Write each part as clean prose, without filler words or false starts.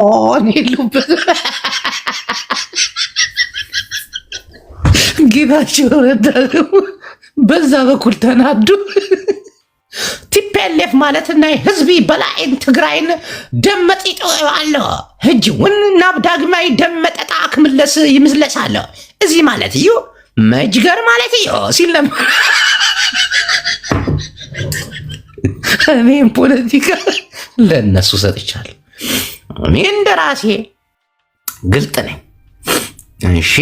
ኦን የሉበት ጌታቸው ረዳ በዛ በኩል ተናዱ። ቲፒኤልኤፍ ማለትና ህዝቢ በላይን ትግራይን ደመጢጦ አለ ህጅውን ናብ ዳግማይ ደመጠጣ ክምለስ ይምስለሳለ እዚ ማለት እዩ መጅገር ማለት እዩ ሲለም እኔም ፖለቲካ ለነሱ ሰጥቻለሁ። እኔ እንደራሴ ግልጥ ነኝ። እሺ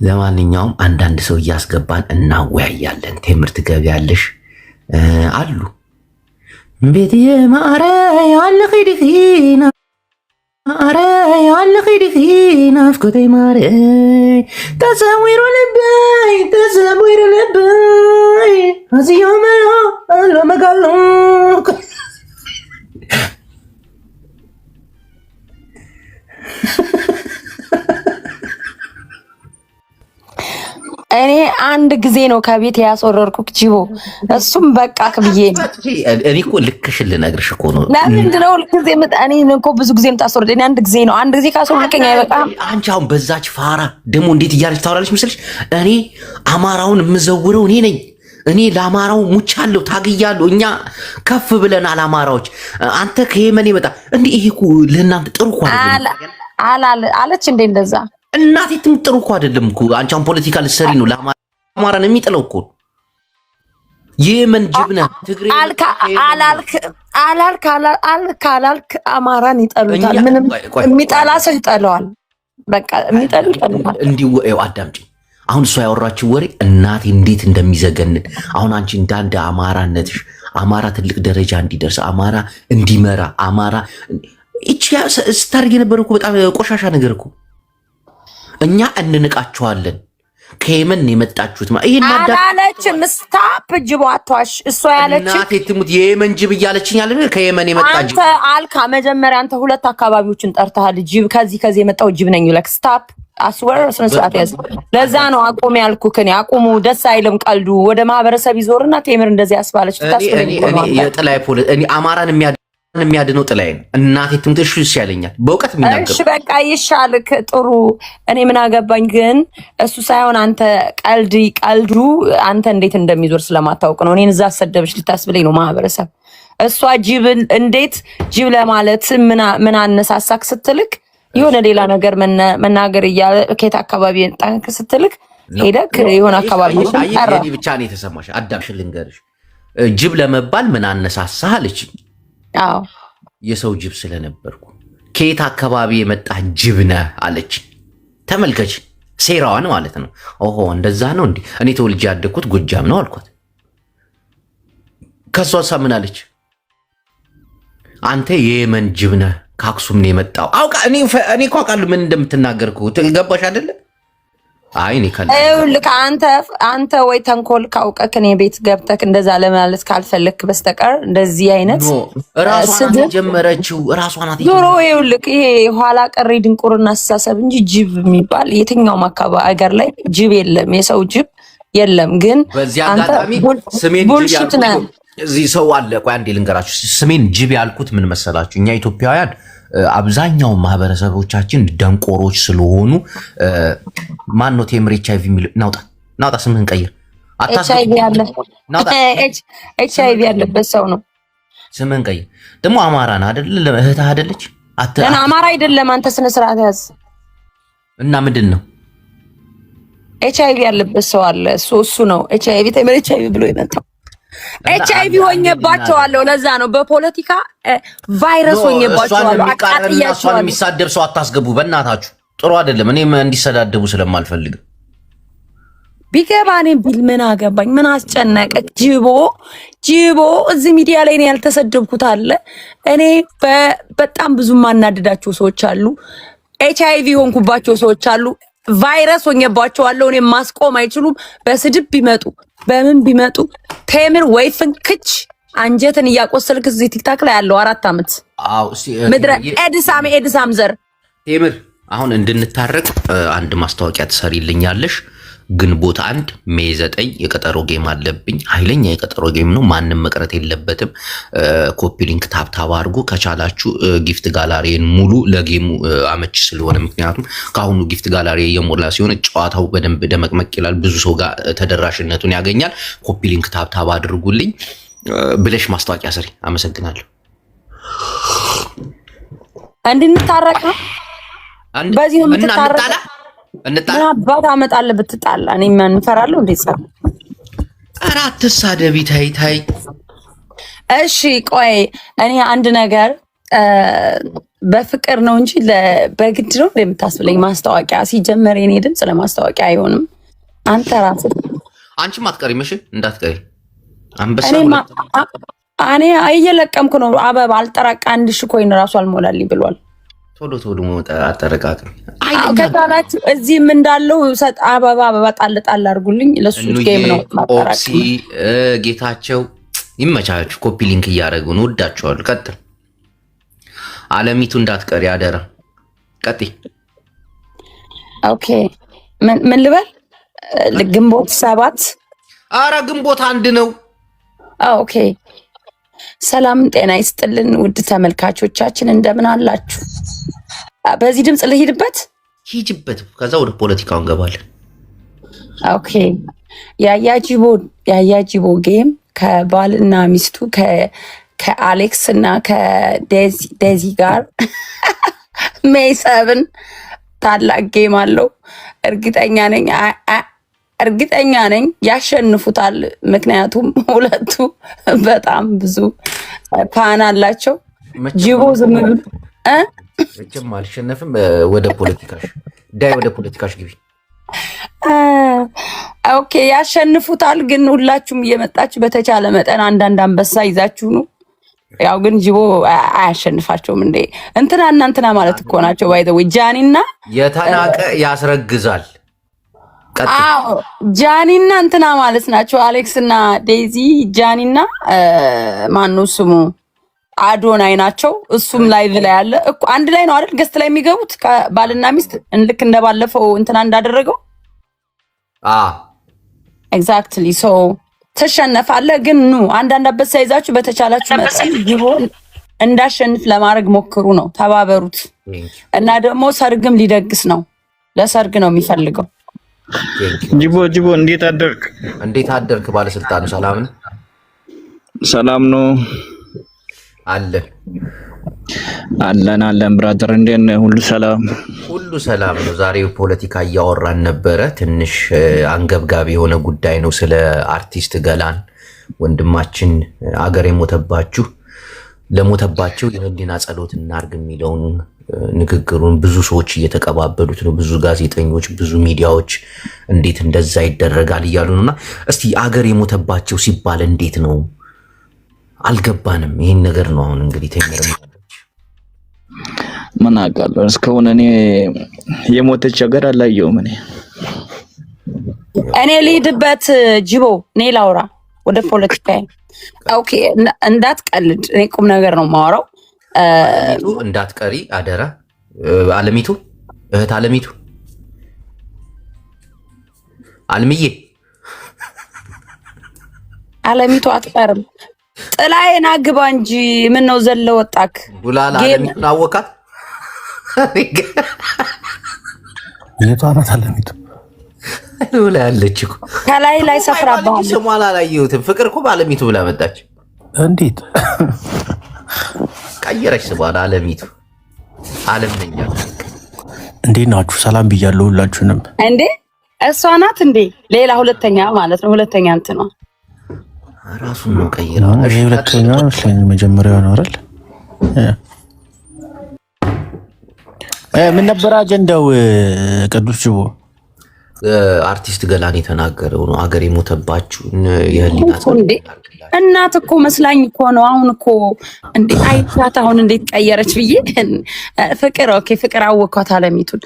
ለማንኛውም አንዳንድ ሰው እያስገባን እናወያያለን። ቴምርት ገቢያለሽ አሉ ቤትዬ ማረ ያለ ኺዲኺና ማረ ያለ ኺዲኺና ፍቆቴ ማረ ተሰዊሩ ልበይ አዚዮ መሎ አሎ መጋሎ እኔ አንድ ጊዜ ነው ከቤት ያስወረርኩክ ጂቦ፣ እሱም በቃ ከብዬ እኔ እኮ ልክሽን ልነግርሽ እኮ ነው። ለምንድን ነው ልክዜ እኔ እኮ ብዙ ጊዜ የምታስወርድ? እኔ አንድ ጊዜ ነው። አንድ ጊዜ ካስወርድከኝ አይበቃም? አንቺ አሁን በዛች ፋራ ደግሞ እንዴት እያለች ታወራለች መሰለሽ? እኔ አማራውን የምዘውረው እኔ ነኝ። እኔ ለአማራው ሙቻለሁ፣ ታግያለሁ። እኛ ከፍ ብለናል አማራዎች። አንተ ከየመን ይመጣ እንዴ? ይሄ እኮ ለእናንተ ጥሩ እኮ አለች እንዴ? እንደዛ እናቴ ጥሩ እኮ አይደለም እኮ። አንቺ አሁን ፖለቲካ ልትሰሪ ነው። ለአማራን የሚጥለው እኮ የመን ጅብነ ትግሬ አላልክ አማራን ይጠሉታል። ምንም የሚጠላ ሰው ይጠላዋል። በቃ የሚጠሉ ይጠሉታል። እንዲሁ አዳምጪኝ። አሁን እሷ ያወራችው ወሬ እናቴ እንዴት እንደሚዘገንን። አሁን አንቺ እንዳንድ አማራነትሽ አማራ ትልቅ ደረጃ እንዲደርስ አማራ እንዲመራ አማራ እቺ ስታርግ የነበረው እኮ በጣም ቆሻሻ ነገር እኮ። እኛ እንንቃቸዋለን። ከየመን የመጣችሁት ይሄን አላለችም። ስታፕ ጅቦ አትዋሽ። እሷ ያለች እናቴ ትሙት የየመን ጅብ እያለችኝ ያለ ከየመን የመጣ ጅብ። አንተ አልካ መጀመሪያ አንተ ሁለት አካባቢዎችን ጠርተሃል። ጅብ ከዚህ የመጣው ጅብ ነኝ ለክ ስታፕ አስወር ስነ ስርዓት ያዝ። ለዛ ነው አቆም ያልኩክ። እኔ አቆሙ ደስ አይልም ቀልዱ። ወደ ማህበረሰብ ይዞርና ቴምር እንደዚህ ያስባለች እኔ የጥላይ ፖለቲካ እኔ አማራን የሚያድነው ጥላይ ነው። እናቴ ትምጥሽ ይሻለኛል በእውቀት የሚናገር። እሺ በቃ ይሻልክ ጥሩ። እኔ ምን አገባኝ። ግን እሱ ሳይሆን አንተ ቀልዱ አንተ እንዴት እንደሚዞር ስለማታውቅ ነው። እኔን እዛ አሰደብሽ ልታስብለኝ ነው ማህበረሰብ። እሷ ጅብ እንዴት ጅብ ለማለት ምን አነሳሳክ ስትልክ የሆነ ሌላ ነገር መናገር እያለ ከየት አካባቢ እንጣንክ ስትልክ ሄደክ የሆነ አካባቢ እኔ ብቻ ነው የተሰማሽ። አዳምሽ ልንገርሽ፣ ጅብ ለመባል ምን አነሳሳህ አለች። አዎ የሰው ጅብ ስለነበርኩ። ከየት አካባቢ የመጣ ጅብ ነህ አለች። ተመልከች ሴራዋን ማለት ነው። ኦሆ እንደዛ ነው እንዴ? እኔ ተወልጄ ያደግኩት ጎጃም ነው አልኳት። ከሷ ምን አለች? አንተ የየመን ጅብ ነህ ከአክሱም ነው የመጣው። አውቃ እኔ እኮ አውቃለሁ ምን እንደምትናገርኩ። ገባሽ አይደለ? አይ እኔ ልክ አንተ ወይ ተንኮል ካውቀክ እኔ ቤት ገብተክ እንደዛ ለማለት ካልፈለክ በስተቀር እንደዚህ አይነት ራሷ ናት የጀመረችው። ራሷ ናት ዞሮ ይኸውልህ፣ ይሄ ኋላ ቀሪ ድንቁርና አስተሳሰብ እንጂ ጅብ የሚባል የትኛውም አካባቢ አገር ላይ ጅብ የለም፣ የሰው ጅብ የለም። ግን በዚህ አጋጣሚ ስሜን ጅብ ያልኩት እዚህ ሰው አለ። ቆይ አንዴ ልንገራችሁ። ስሜን ጅብ ያልኩት ምን መሰላችሁ? እኛ ኢትዮጵያውያን አብዛኛው ማህበረሰቦቻችን ደንቆሮች ስለሆኑ ማን ነው ቴምር ኤችአይቪ የሚል ናውጣ ስምህን ቀይር። ኤችአይቪ ያለበት ሰው ነው። ስምህን ቀይር። ደግሞ አማራን አይደለ? እህትህ አይደለች? አማራ አይደለም። አንተ ስነ ስርዓት ያዝ እና ምንድን ነው ኤችአይቪ ያለበት ሰው አለ። እሱ ነው ኤችአይቪ ቴምር ኤችአይቪ ብሎ ይመጣው። ኤችአይቪ ሆኜባቸዋለሁ። ለዛ ነው በፖለቲካ ቫይረስ ሆኜባቸዋለሁ። እሷን የሚሳደብ ሰው አታስገቡ በእናታችሁ፣ ጥሩ አይደለም። እኔም እንዲሰዳደቡ ስለማልፈልግ ቢገባ እኔም ቢል ምን አገባኝ? ምን አስጨነቀ? ጅቦ እዚህ ሚዲያ ላይ እኔ ያልተሰደብኩት አለ። እኔ በጣም ብዙ ማናደዳቸው ሰዎች አሉ። ኤችአይቪ ሆንኩባቸው ሰዎች አሉ። ቫይረስ ሆኜባቸዋለሁ። እኔ ማስቆም አይችሉም። በስድብ ቢመጡ በምን ቢመጡ ቴምር ወይ ፍንክች አንጀትን እያቆሰልክ እዚህ ቲክታክ ላይ ያለው 4 ዓመት ምድረ ኤድሳም ዘር ቴምር፣ አሁን እንድንታረቅ አንድ ማስታወቂያ ትሰሪልኛለሽ። ግንቦት 1 ሜይ 9 የቀጠሮ ጌም አለብኝ። ኃይለኛ የቀጠሮ ጌም ነው። ማንም መቅረት የለበትም። ኮፒ ሊንክ ታብታብ አድርጎ ከቻላችሁ ጊፍት ጋላሪን ሙሉ ለጌሙ አመች ስለሆነ ምክንያቱም ከአሁኑ ጊፍት ጋላሪ የሞላ ሲሆን ጨዋታው በደንብ ደመቅመቅ ይላል። ብዙ ሰው ጋር ተደራሽነቱን ያገኛል። ኮፒ ሊንክ ታብታብ አድርጉልኝ ብለሽ ማስታወቂያ ስሪ። አመሰግናለሁ። እንድንታረቅ ነው። በዚህ ነው የምትታረቅ። ምን አባት አመጣለህ ብትጣላ? እኔ ምን እንፈራለሁ እንዴ? ጸብ ኧረ አትሳደቢ። ታይ እሺ ቆይ እኔ አንድ ነገር በፍቅር ነው እንጂ በግድ ነው የምታስብለኝ ማስታወቂያ። ሲጀመር የኔ ድምፅ ለማስታወቂያ አይሆንም። አንተ ራስህ አንቺም አትቀሪም። እሺ እንዳትቀሪ። አንበሳ እኔ እየለቀምኩ ነው። አበባ አልጠራቃ 1000 ኮይን ራሱ አልሞላልኝ ብሏል። ቶሎ ሞጣ አጠረቃቅም ከታላችሁ እዚህም እንዳለው ሰጥ አበባ ጣል አድርጉልኝ። ለሱ ጌም ነው ኦክሲ ጌታቸው ይመቻችሁ። ኮፒ ሊንክ እያደረጉ ነው። ወዳችኋለሁ። ቀጥል። አለሚቱ እንዳትቀሪ አደራ። ቀጥይ። ኦኬ ምን ልበል? ግንቦት 7 አረ ግንቦት 1 ነው። ኦኬ ሰላም ጤና ይስጥልን ውድ ተመልካቾቻችን እንደምን አላችሁ? በዚህ ድምፅ ልሂድበት። ሂጅበት። ከዛ ወደ ፖለቲካው እንገባለን። ኦኬ ያያጂቦ ጌም ከባልና ሚስቱ ከአሌክስ እና ከዴዚ ጋር ሜይ 7 ታላቅ ጌም አለው። እርግጠኛ ነኝ ያሸንፉታል። ምክንያቱም ሁለቱ በጣም ብዙ ፋን አላቸው። ጅቦ ዝም ብሎ እችም አልሸነፍም። ወደ ፖለቲካሽ ግቢ። ኦኬ ያሸንፉታል። ግን ሁላችሁም እየመጣችሁ በተቻለ መጠን አንዳንድ አንበሳ ይዛችሁ ነው። ያው ግን ጅቦ አያሸንፋቸውም እንዴ? እንትና ማለት እኮ ናቸው። ባይ ዘ ወይ ጃኒና የተናቀ ያስረግዛል። አዎ ጃኒና እንትና ማለት ናቸው። አሌክስ እና ዴዚ ጃኒና ማነው ስሙ አዶናይ ናቸው። እሱም ላይቭ ላይ አለ እኮ አንድ ላይ ነው አይደል? ገስት ላይ የሚገቡት ባልና ሚስት ልክ እንደባለፈው እንትና እንዳደረገው ኤግዛክትሊ። ሶ ተሸነፋለህ። ግን ኑ አንዳንድ አበሳ ይዛችሁ በተቻላችሁ መጠን ጅቦ እንዳሸንፍ ለማድረግ ሞክሩ ነው። ተባበሩት። እና ደግሞ ሰርግም ሊደግስ ነው። ለሰርግ ነው የሚፈልገው። ጅቦ እንዴት አደርክ? ባለስልጣኑ ሰላም ነው አለን ብራዘር፣ እንዴት ነህ? ሁሉ ሰላም ነው። ዛሬው ፖለቲካ እያወራን ነበረ። ትንሽ አንገብጋቢ የሆነ ጉዳይ ነው። ስለ አርቲስት ገላን ወንድማችን አገር ለሞተባቸው የህሊና ጸሎት እናርግ የሚለውን ንግግሩን ብዙ ሰዎች እየተቀባበሉት ነው። ብዙ ጋዜጠኞች፣ ብዙ ሚዲያዎች እንዴት እንደዛ ይደረጋል እያሉ ነውና እስቲ አገር የሞተባቸው ሲባል እንዴት ነው? አልገባንም። ይሄን ነገር ነው አሁን እንግዲህ ተመረመረች። ምን አውቃለሁ እስካሁን እኔ የሞተች ሀገር አላየሁም። እኔ ልሂድበት ጅቦ እኔ ላውራ ወደ ፖለቲካ። ኦኬ እንዳትቀልድ። እኔ ቁም ነገር ነው የማወራው። እንዳትቀሪ አደራ። አለሚቱ እህት አለሚቱ አትቀርም። ጥላዬን አግባ እንጂ ምን ነው ዘለ ወጣክ? ቡላላ አለሚቱን አወቃት። የቷ ናት አለሚቱ? ሉላ ያለች እኮ ከላይ ሰፍራባለች። ስሟን አላየሁትም። ፍቅር እኮ ባለሚቱ ብላ መጣች። እንዴት ቀየረች ስሟን? አለሚቱ አለምነኛ። እንዴት ናችሁ? ሰላም ብያለሁ ሁላችሁንም። እንዴ እሷ ናት እንዴ? ሌላ ሁለተኛ ማለት ነው። ሁለተኛ እንት ነው ራሱን ነው ቀይራ። እሺ ሁለተኛ መስለኝ መጀመሪያው ነው አይደል? ምን ነበር አጀንዳው? ቅዱስ ጅቦ አርቲስት ገላን የተናገረው ነው። አገር የሞተባችሁ የህሊና እናት እኮ መስላኝ እኮ ነው። አሁን እኮ እንዴ አይታት አሁን እንዴት ቀየረች ብዬ ፍቅር ኦኬ፣ ፍቅር አወኳት አለሚቱን።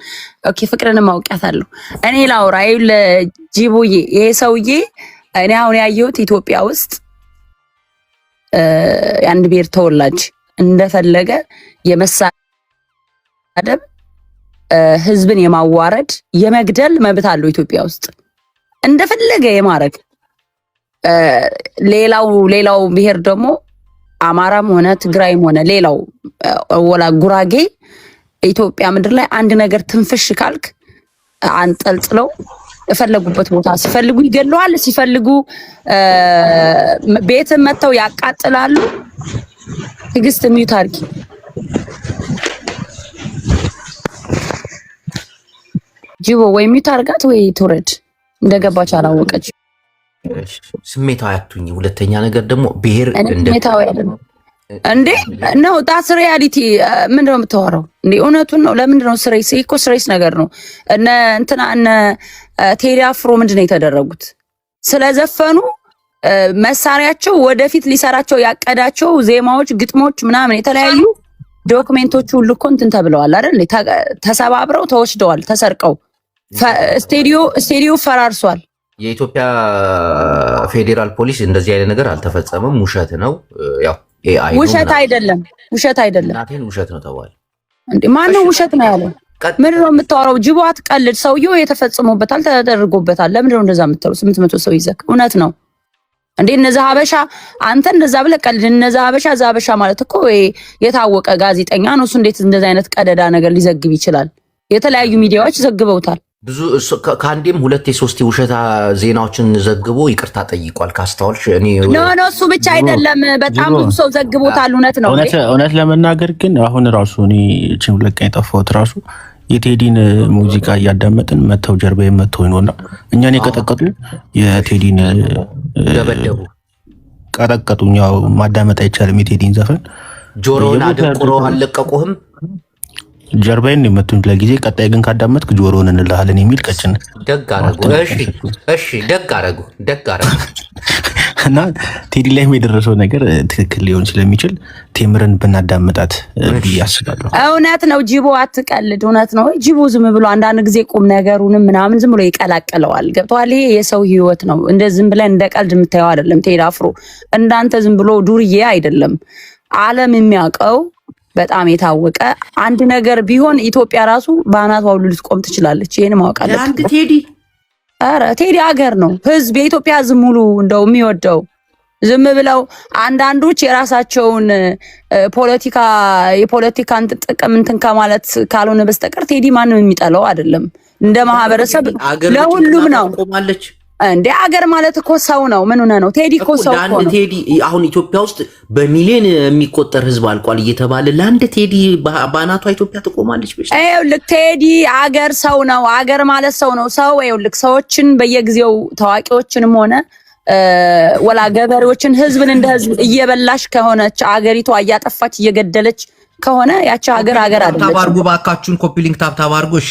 ኦኬ ፍቅርንም አውቃታለሁ። እኔ ላውራ ለጅቦዬ ይሄ ሰውዬ እኔ አሁን ያየሁት ኢትዮጵያ ውስጥ የአንድ ብሔር ተወላጅ እንደፈለገ የመሳደብ ህዝብን የማዋረድ የመግደል መብት አለው ኢትዮጵያ ውስጥ። እንደፈለገ የማረግ ሌላው ብሔር ደግሞ አማራም ሆነ ትግራይም ሆነ ሌላው ወላ ጉራጌ ኢትዮጵያ ምድር ላይ አንድ ነገር ትንፍሽ ካልክ አንጠልጥለው የፈለጉበት ቦታ ሲፈልጉ ይገለዋል፣ ሲፈልጉ ቤት መተው ያቃጥላሉ። ትግስት ሚዩት አድርጊ። ጅቦ ወይ ሚዩት አድርጋት ወይ ትውረድ። እንደገባች አላወቀች። ስሜታዊ አትሁኝ። ሁለተኛ ነገር ደግሞ ብሔር ስሜታዊ አይደለም እንዴ ነው ዳስ ሪያሊቲ። ምንድነው የምታወራው እንዴ? እውነቱን ነው። ለምንድነው ስሬስ እኮ ስሬስ ነገር ነው። እነ ቴዲ አፍሮ ምንድነው የተደረጉት? ስለዘፈኑ መሳሪያቸው ወደፊት ሊሰራቸው ያቀዳቸው ዜማዎች፣ ግጥሞች ምናምን የተለያዩ ዶክሜንቶች ሁሉ እኮ እንትን ተብለዋል አይደል? ተሰባብረው ተወስደዋል፣ ተሰርቀው ስቴዲዮ ፈራርሷል። የኢትዮጵያ ፌዴራል ፖሊስ እንደዚህ አይነት ነገር አልተፈጸመም፣ ውሸት ነው። ያው ውሸት አይደለም፣ ውሸት አይደለም። እናቴን ውሸት ነው ተባለ እንዴ? ማነው ውሸት ነው ያለው? ምንድን ነው የምታወራው? ጅቦ አትቀልድ። ሰውየው የተፈጽሞበታል፣ ተደርጎበታል። ለምንድን ነው እንደዛ የምትለው? 800 ሰው ይዘክ እውነት ነው እንዴ? እነዛ ሀበሻ አንተ እንደዛ ብለህ ቀልድ። እነዛ ሀበሻ እዛ ሀበሻ ማለት እኮ የታወቀ ጋዜጠኛ ነው እሱ። እንዴት እንደዛ አይነት ቀደዳ ነገር ሊዘግብ ይችላል? የተለያዩ ሚዲያዎች ዘግበውታል። ብዙ ከአንዴም ሁለቴ ሶስቴ ውሸታ ዜናዎችን ዘግቦ ይቅርታ ጠይቋል። ካስተዋልሽ ኖ እሱ ብቻ አይደለም፣ በጣም ብዙ ሰው ዘግቦታል። እውነት ነው። እውነት ለመናገር ግን አሁን ራሱ እኔ እቺን ሁለት ቀን የጠፋሁት ራሱ የቴዲን ሙዚቃ እያዳመጥን መተው ጀርባ የመተው ነውና እኛን የቀጠቀጡ የቴዲን ደበደቡ፣ ቀጠቀጡኝ። ያው ማዳመጥ አይቻልም የቴዲን ዘፈን። ጆሮውን አደቁሮ አለቀቁህም። ጀርባዬን የመቱኝ ለጊዜ። ቀጣይ ግን ካዳመጥክ ጆሮውን እንልሃለን የሚል ቀጭን ደግ አረጉ። እሺ ደግ አረጉ። እና ቴዲ ላይ የደረሰው ነገር ትክክል ሊሆን ስለሚችል ቴምርን ብናዳምጣት ብዬ አስባለሁ። እውነት ነው። ጅቦ አትቀልድ። እውነት ነው። ጅቦ ዝም ብሎ አንዳንድ ጊዜ ቁም ነገሩንም ምናምን ዝም ብሎ ይቀላቅለዋል። ገብቶሃል? ይሄ የሰው ህይወት ነው። እንደ ዝም ብለን እንደ ቀልድ የምታየው አይደለም። ቴዲ አፍሮ እንዳንተ ዝም ብሎ ዱርዬ አይደለም። ዓለም የሚያውቀው በጣም የታወቀ አንድ ነገር ቢሆን ኢትዮጵያ ራሱ በአናቷ ሁሉ ልትቆም ትችላለች። ይሄን ማወቅ አለበት። አንድ ቴዲ ቴዲ ሀገር ነው። ህዝብ የኢትዮጵያ ህዝብ ሙሉ እንደው የሚወደው ዝም ብለው አንዳንዶች የራሳቸውን የፖለቲካን ጥቅም እንትን ከማለት ካልሆነ በስተቀር ቴዲ ማንም የሚጠላው አይደለም። እንደ ማህበረሰብ ለሁሉም ነው። እንዴ አገር ማለት እኮ ሰው ነው። ምን ሆነ ነው? ቴዲ እኮ ሰው ነው። ቴዲ አሁን ኢትዮጵያ ውስጥ በሚሊዮን የሚቆጠር ህዝብ አልቋል እየተባለ ለአንድ ቴዲ ባናቷ ኢትዮጵያ ትቆማለች? ይኸውልህ ቴዲ አገር ሰው ነው። አገር ማለት ሰው ነው። ሰው ይኸውልህ ሰዎችን በየጊዜው ታዋቂዎችንም ሆነ ወላ ገበሬዎችን ህዝብን እንደ ህዝብ እየበላሽ ከሆነች አገሪቷ እያጠፋች እየገደለች ከሆነ ያቺ ሀገር አይደለች። ታባርጉ ባካችሁን ኮፒ ሊንክ ታባርጉሽ።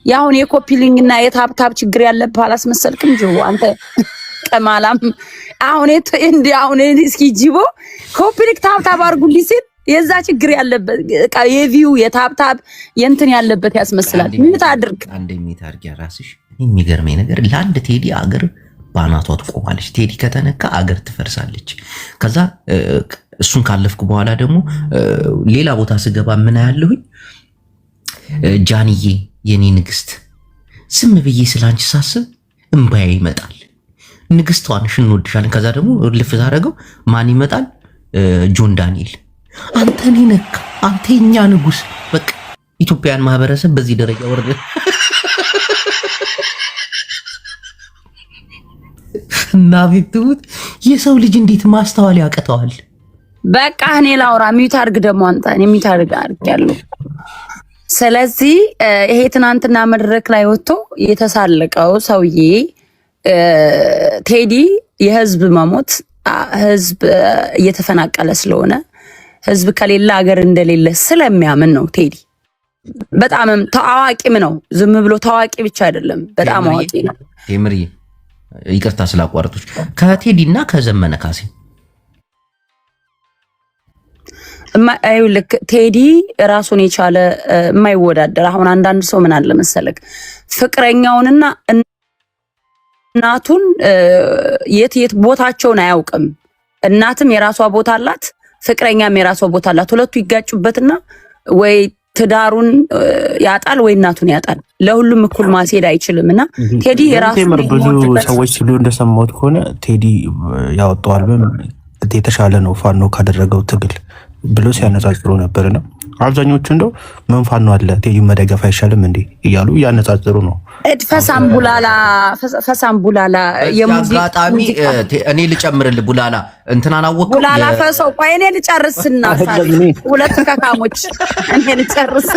ያሁን የኮፒሊንግ እና የታብታብ ችግር ያለብህ አላስመሰልክም? ጅቦ አንተ ቀማላም አሁን እስኪ ጅቦ ኮፒሊንግ ታብታብ አድርጉልኝ ሲል የዛ ችግር ያለበት የቪው የታብታብ የእንትን ያለበት ያስመስላል። ምን ታድርግ? አንዴ ሚታርግ ያራስሽ። የሚገርመኝ ነገር ለአንድ ቴዲ አገር ባናቷ ትቆማለች። ቴዲ ከተነካ አገር ትፈርሳለች። ከዛ እሱን ካለፍኩ በኋላ ደግሞ ሌላ ቦታ ስገባ ምን ያለሁኝ ጃንዬ የኔ ንግስት ስም ብዬ ስላንቺ ሳስብ እምባዬ ይመጣል። ንግስቷን እንወድሻለን። ከዛ ደግሞ ልፍ ታደርገው ማን ይመጣል? ጆን ዳንኤል አንተን ነካ። አንተ የኛ ንጉስ። በቃ ኢትዮጵያን ማህበረሰብ በዚህ ደረጃ ወረደ እና ቢትውት የሰው ልጅ እንዴት ማስተዋል ያቀተዋል? በቃ እኔ ላውራ። ሚዩት አድርግ ደግሞ አንተ። እኔ ሚዩት አድርግ ያለው። ስለዚህ ይሄ ትናንትና መድረክ ላይ ወጥቶ የተሳለቀው ሰውዬ ቴዲ የህዝብ መሞት ህዝብ እየተፈናቀለ ስለሆነ ህዝብ ከሌለ ሀገር እንደሌለ ስለሚያምን ነው። ቴዲ በጣምም ታዋቂም ነው። ዝም ብሎ ታዋቂ ብቻ አይደለም፣ በጣም አዋቂ ነው። ቴምሪ ይቅርታ ስላቋረጦች ከቴዲ እና ከዘመነ ካሴ ልክ ቴዲ ራሱን የቻለ የማይወዳደር አሁን አንዳንድ ሰው ምን አለ መሰለክ ፍቅረኛውንና እናቱን የት ቦታቸውን አያውቅም። እናትም የራሷ ቦታ አላት፣ ፍቅረኛም የራሷ ቦታ አላት። ሁለቱ ይጋጩበትና ወይ ትዳሩን ያጣል ወይ እናቱን ያጣል። ለሁሉም እኩል ማስሄድ አይችልምና ቴዲ የራሱ ብዙ ሰዎች ሲሉ እንደሰማሁት ከሆነ ቴዲ ያወጣው አልበም የተሻለ ነው ፋኖ ካደረገው ትግል ብሎ ሲያነጻጽሩ ነበርና አብዛኞቹ እንደው ምን ፋኖ አለ ቴዲ መደገፍ አይሻልም እንዴ እያሉ ያነጻጽሩ ነው። ፈሳም ቡላላ የሙዚቃጣሚ እኔ ልጨምርልህ ቡላላ እንትናን አወቀው ቡላላ ፈሰው ቆይ እኔ ልጨርስና ሁለት ከካሞች እኔ ልጨርስ።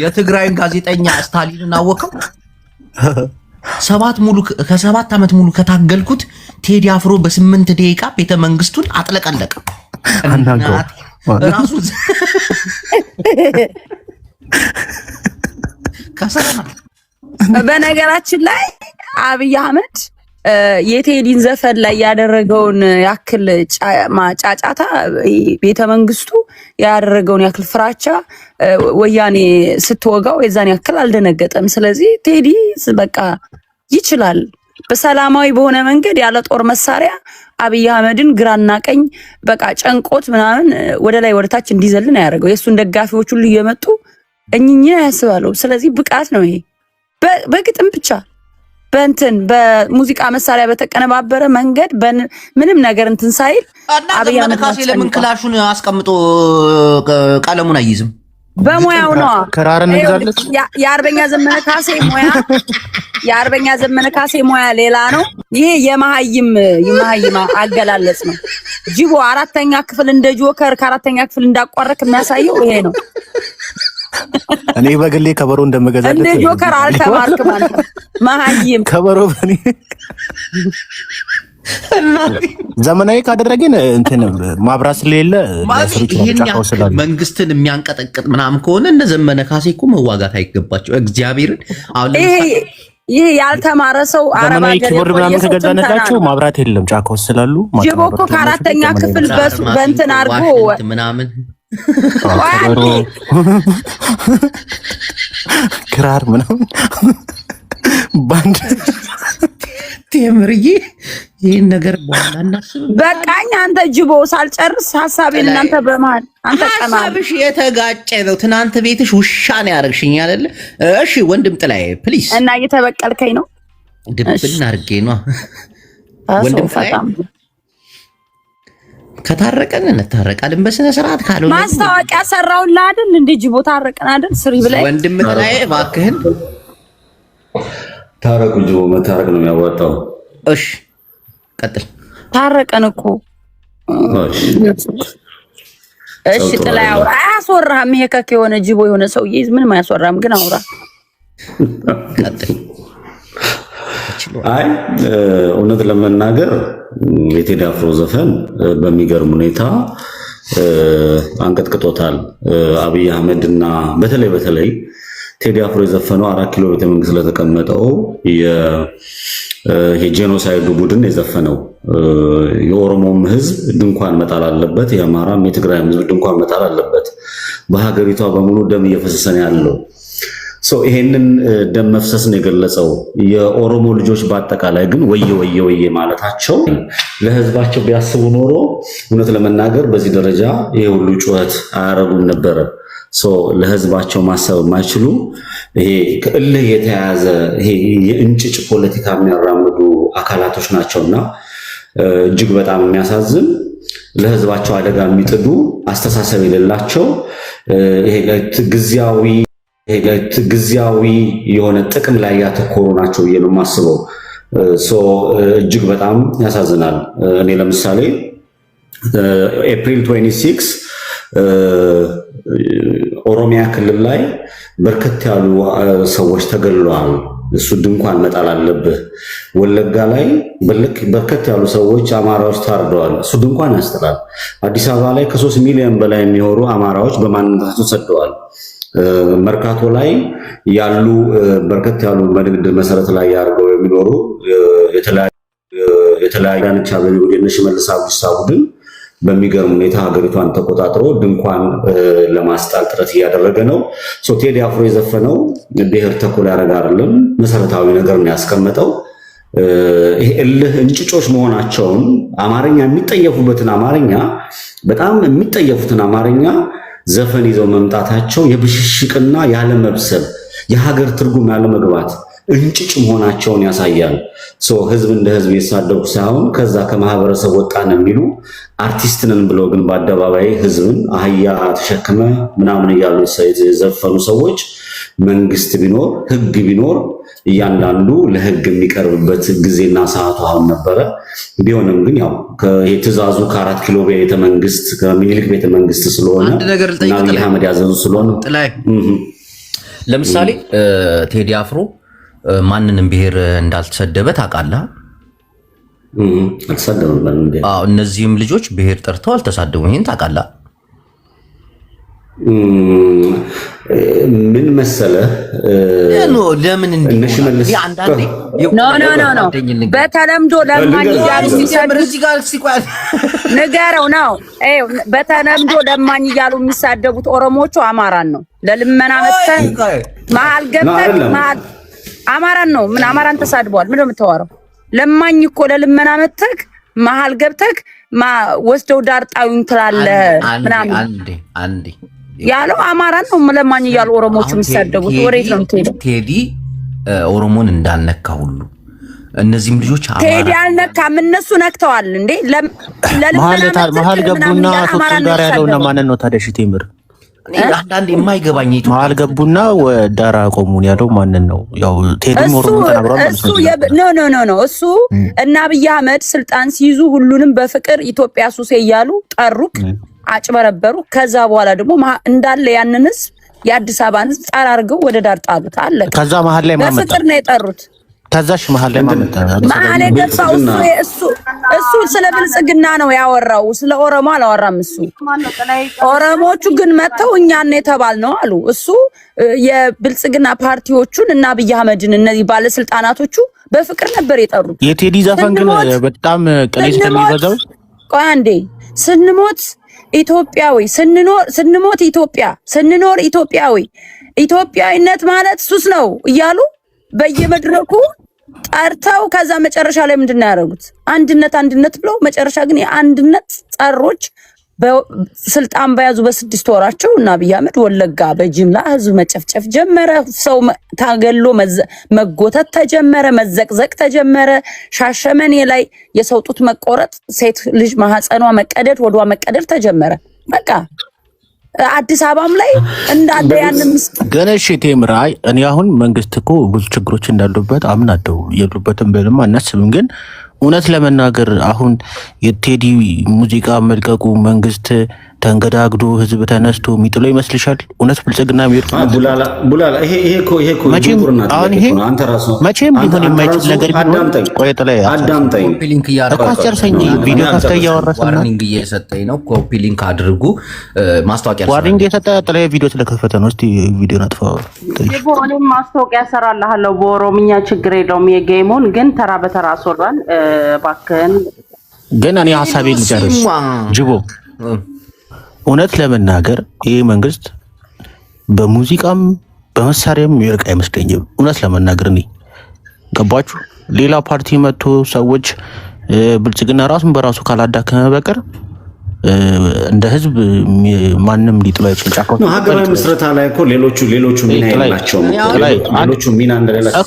የትግራይን ጋዜጠኛ ስታሊንን አወቀው። ከ7 ዓመት ሙሉ ከታገልኩት ቴዲ አፍሮ በ8 ደቂቃ ቤተ መንግስቱን አጥለቀለቀ። ራሱ ከሰማ በነገራችን ላይ አብይ አህመድ የቴዲን ዘፈን ላይ ያደረገውን ያክል ጫጫታ ቤተ መንግስቱ ያደረገውን ያክል ፍራቻ ወያኔ ስትወጋው የዛን ያክል አልደነገጠም። ስለዚህ ቴዲ በቃ ይችላል በሰላማዊ በሆነ መንገድ ያለ ጦር መሳሪያ አብይ አህመድን ግራና ቀኝ በቃ ጨንቆት ምናምን ወደ ላይ ወደ ታች እንዲዘልን ያደርገው የሱን ደጋፊዎች ሁሉ እየመጡ እኝኛ ያስባሉ። ስለዚህ ብቃት ነው ይሄ። በግጥም ብቻ በእንትን በሙዚቃ መሳሪያ በተቀነባበረ መንገድ ምንም ነገር እንትን ሳይል አብይ አህመድ ለምን ክላሹን አስቀምጦ ቀለሙን አይይዝም? በሙያው ነው። ከራረን እንግዛለት የአርበኛ ዘመነ ካሴ ሙያ ሌላ ነው። ይሄ የመሃይም አገላለጽ ነው። ጅቦ 4ኛ ክፍል እንደ ጆከር ከ4ኛ ክፍል እንዳቋረክ የሚያሳየው ይሄ ነው። እኔ በግሌ ከበሮ እንደምገዛለት እንደ ጆከር አልተማርክ ማለት ነው። መሃይም ከበሮ በኔ ዘመናዊ ካደረገን እንትን ማብራት ስለሌለ መንግስትን የሚያንቀጠቅጥ ምናምን ከሆነ እነ ዘመነ ካሴ እኮ መዋጋት አይገባቸው። እግዚአብሔርን አሁን ይሄ ያልተማረ ሰው አረባ ኪቦርድ ምናምን ከገዛነላቸው ማብራት የለም ጫካ ውስጥ ስላሉ ጅቦ እኮ ከ4ኛ ክፍል በእንትን አድርጎ ምናምን ክራር ምናምን ባንድ ቴምርዬ ይሄን ነገር በኋላ እናስብ። በቃኝ አንተ ጅቦ ሳልጨርስ ሐሳቤን እናንተ በመሃል አንተ ሐሳብሽ የተጋጨ ነው። ትናንት ቤትሽ ውሻ ነው ያደረግሽኝ አይደለ? እሺ ወንድም ጥላዬ ፕሊዝ። እና እየተበቀልከኝ ነው? ድብን አድርጌ ነው ወንድም ጥላዬ። ከታረቀን እንታረቃለን በስነ ስርዓት። ካልሆነ ማስታወቂያ ሰራውልህ አይደል እንዴ? ጅቦ ታረቀን አይደል? ስሪ ብለህ ወንድም ጥላዬ እባክህን ታረቁ። ጅቦ መታረቅ ነው የሚያዋጣው። እሺ ቀጥል። ታረቀን እኮ እሺ ጥላ ያውራ። አያስወራህም። ይሄ ከክ የሆነ ጅቦ የሆነ ሰውዬ ምንም አያስወራህም፣ ግን አውራ። ቀጥል። አይ እውነት ለመናገር የቴዲ አፍሮ ዘፈን በሚገርም ሁኔታ አንቀጥቅጦታል አብይ አህመድና በተለይ ቴዲ አፍሮ የዘፈነው 4 ኪሎ ቤተመንግስት ለተቀመጠው የጄኖሳይዱ ቡድን የዘፈነው የኦሮሞም ህዝብ ድንኳን መጣል አለበት፣ የአማራም የትግራይም ህዝብ ድንኳን መጣል አለበት። በሀገሪቷ በሙሉ ደም እየፈሰሰ ነው ያለው። ይሄንን ደም መፍሰስ ነው የገለጸው። የኦሮሞ ልጆች በአጠቃላይ ግን ወየ ማለታቸው ለህዝባቸው ቢያስቡ ኖሮ እውነት ለመናገር በዚህ ደረጃ ይሄ ሁሉ ጩኸት አያረጉም ነበረ። ለህዝባቸው ማሰብ የማይችሉ ይሄ ከእልህ የተያዘ ይሄ የእንጭጭ ፖለቲካ የሚያራምዱ አካላቶች ናቸውና እጅግ በጣም የሚያሳዝን ለህዝባቸው አደጋ የሚጥዱ አስተሳሰብ የሌላቸው ይሄ ጊዜያዊ የሆነ ጥቅም ላይ ያተኮሩ ናቸው ብዬ ነው የማስበው። እጅግ በጣም ያሳዝናል። እኔ ለምሳሌ ኤፕሪል 26 ኦሮሚያ ክልል ላይ በርከት ያሉ ሰዎች ተገድለዋል። እሱ ድንኳን መጣል አለብህ። ወለጋ ላይ በርከት ያሉ ሰዎች አማራዎች ታርደዋል። እሱ ድንኳን ያስጥላል። አዲስ አበባ ላይ ከ3 ሚሊዮን በላይ የሚሆኑ አማራዎች በማንነታቸው ተሰደዋል። መርካቶ ላይ ያሉ በርከት ያሉ በንግድ መሰረት ላይ ያርገው የሚኖሩ የተለያዩ ዳንቻ በሚወደነ ሽመልስ አብዲሳ ቡድን በሚገርም ሁኔታ ሀገሪቷን ተቆጣጥሮ ድንኳን ለማስጣል ጥረት እያደረገ ነው። ቴዲ አፍሮ የዘፈነው ብሔር ተኮር ያደረገ አይደለም፣ መሰረታዊ ነገር ነው ያስቀመጠው። ይሄ እልህ እንጭጮች መሆናቸውን አማርኛ የሚጠየፉበትን አማርኛ በጣም የሚጠየፉትን አማርኛ ዘፈን ይዘው መምጣታቸው የብሽሽቅና ያለመብሰል የሀገር ትርጉም ያለመግባት እንጭጭ መሆናቸውን ያሳያል። ህዝብ እንደ ህዝብ የተሳደቡ ሳይሆን ከዛ ከማህበረሰብ ወጣን የሚሉ አርቲስት ነን ብለው ግን በአደባባይ ህዝብን አህያ ተሸክመ ምናምን እያሉ የዘፈኑ ሰዎች መንግስት ቢኖር ህግ ቢኖር እያንዳንዱ ለህግ የሚቀርብበት ጊዜና ሰዓቱ አሁን ነበረ። ቢሆንም ግን ያው ትእዛዙ ከ4 ኪሎ ቤተ መንግስት ከሚኒሊክ ቤተ መንግስት ስለሆነ እና አብይ አህመድ ያዘዙ ስለሆነ ለምሳሌ ቴዲ አፍሮ ማንንም ብሔር እንዳልተሰደበ ታውቃለህ? አልተሳደበም። እነዚህም ልጆች ብሔር ጠርተው አልተሳደቡም። ይሄን ታውቃለህ? ምን መሰለህ ለምን እንዲህ አንዳንዴ በተለምዶ ለማኝ እያሉ ንገረው ነው። በተለምዶ ለማኝ እያሉ የሚሳደቡት ኦሮሞቹ አማራን ነው። ለልመና መተህ መሀል ገብተህ አማራን ነው። ምን አማራን ተሳድበዋል? ምንድን ነው የምታወራው? ለማኝ እኮ ለልመና መተህ መሀል ገብተህ ወስደው ዳር ጣዩን ትላለህ ምናምን አንዴ ያለው አማራን ነው። ለማኝ እያሉ ኦሮሞቹ የሚሳደቡት ወሬት ነው የምትሄደው? ቴዲ ኦሮሞን እንዳልነካ ሁሉ እነዚህም ልጆች ቴዲ አልነካም። እነሱ ነክተዋል እንዴ? መሀል ገቡና ሶስት ጋር ያለውና ማንን ነው ታዲያ? እሺ ቴምር አንዳንዴ የማይገባኝ መሀል ገቡና ዳራ ቆሙን ያለው ማንን ነው? ያው ቴዲ ኦሮሞ ተናግሯል። እሱ እና አብይ አህመድ ስልጣን ሲይዙ ሁሉንም በፍቅር ኢትዮጵያ ሱሴ እያሉ ጠሩክ፣ አጭበረበሩ። ከዛ በኋላ ደግሞ እንዳለ ያንን ህዝብ የአዲስ አበባን ህዝብ ጠራርገው ወደ ዳር ጣሉት አለ። ከዛ መሀል ላይ ማመጣ በፍቅር ነው የጠሩት። ከዛሽ መሀል ላይ ማመጣ መሀል የገባው እሱ ስለ ብልጽግና ነው ያወራው፣ ስለ ኦሮሞ አላወራም። እሱ ኦሮሞቹ ግን መተው እኛን የተባልነው አሉ። እሱ የብልጽግና ፓርቲዎቹን እና አብይ አህመድን እነዚህ ባለስልጣናቶቹ በፍቅር ነበር የጠሩት። የቴዲ ዘፈን ግን በጣም ቅኔ ስለሚበዛው ቆይ አንዴ ስንሞት ኢትዮጵያዊ ስንሞት ኢትዮጵያ ስንኖር ኢትዮጵያዊ ኢትዮጵያዊነት ማለት ሱስ ነው እያሉ በየመድረኩ ጠርተው ከዛ መጨረሻ ላይ ምንድን ነው ያደረጉት? አንድነት ብለው መጨረሻ ግን የአንድነት ጸሮች ስልጣን በያዙ በ6 ወራቸው እና አብይ አህመድ ወለጋ በጅምላ ህዝብ መጨፍጨፍ ጀመረ። ሰው ታገሎ መጎተት ተጀመረ፣ መዘቅዘቅ ተጀመረ። ሻሸመኔ ላይ የሰው ጡት መቆረጥ፣ ሴት ልጅ ማህፀኗ መቀደድ፣ ወዷ መቀደድ ተጀመረ። በቃ አዲስ አበባም ላይ እንዳለ ያንን ገነሽ ቴምር እኔ አሁን መንግስት እኮ ብዙ ችግሮች እንዳሉበት አምናለሁ። የሉበትም ብልም አናስብም። ግን እውነት ለመናገር አሁን የቴዲ ሙዚቃ መልቀቁ መንግስት ተንገዳግዶ ህዝብ ተነስቶ የሚጥለው ይመስልሻል? እውነት ብልጽግና የሚወርቅ ቡላላ ይሄ መቼም ሊሆን የማይችል ነገር አዳምጠኝ እኮ አስጨርሰኝ። ቪዲዮ ከፍተህ እያወራህ ዋርኒንግ እየሰጠኝ ነው። ኮፒ ሊንክ አድርጉ። ማስታወቂያ ዋርኒንግ የሰጠ ጥላይ ቪዲዮ ስለከፈተ ነው። እስቲ ቪዲዮን አጥፋው። እኔም ማስታወቂያ ሰራልሃለሁ በኦሮምኛ ችግር የለውም። የጌሙን ግን ተራ በተራ አስወራን እባክህን። ግን እኔ ሀሳቤን ልጨርስ ጅቦ እውነት ለመናገር ይህ መንግስት በሙዚቃም በመሳሪያም የሚወርቅ አይመስለኝም። እውነት ለመናገር እኔ ገባችሁ። ሌላ ፓርቲ መጥቶ ሰዎች ብልጽግና ራሱን በራሱ ካላዳከመ በቀር እንደ ህዝብ ማንም ሊጥሉ አይችል። ጫካው ሀገራዊ ምስረታ ላይ እኮ ሌሎቹ ሚና የላቸውም። ሌሎቹ ሚና እንደሌላቸው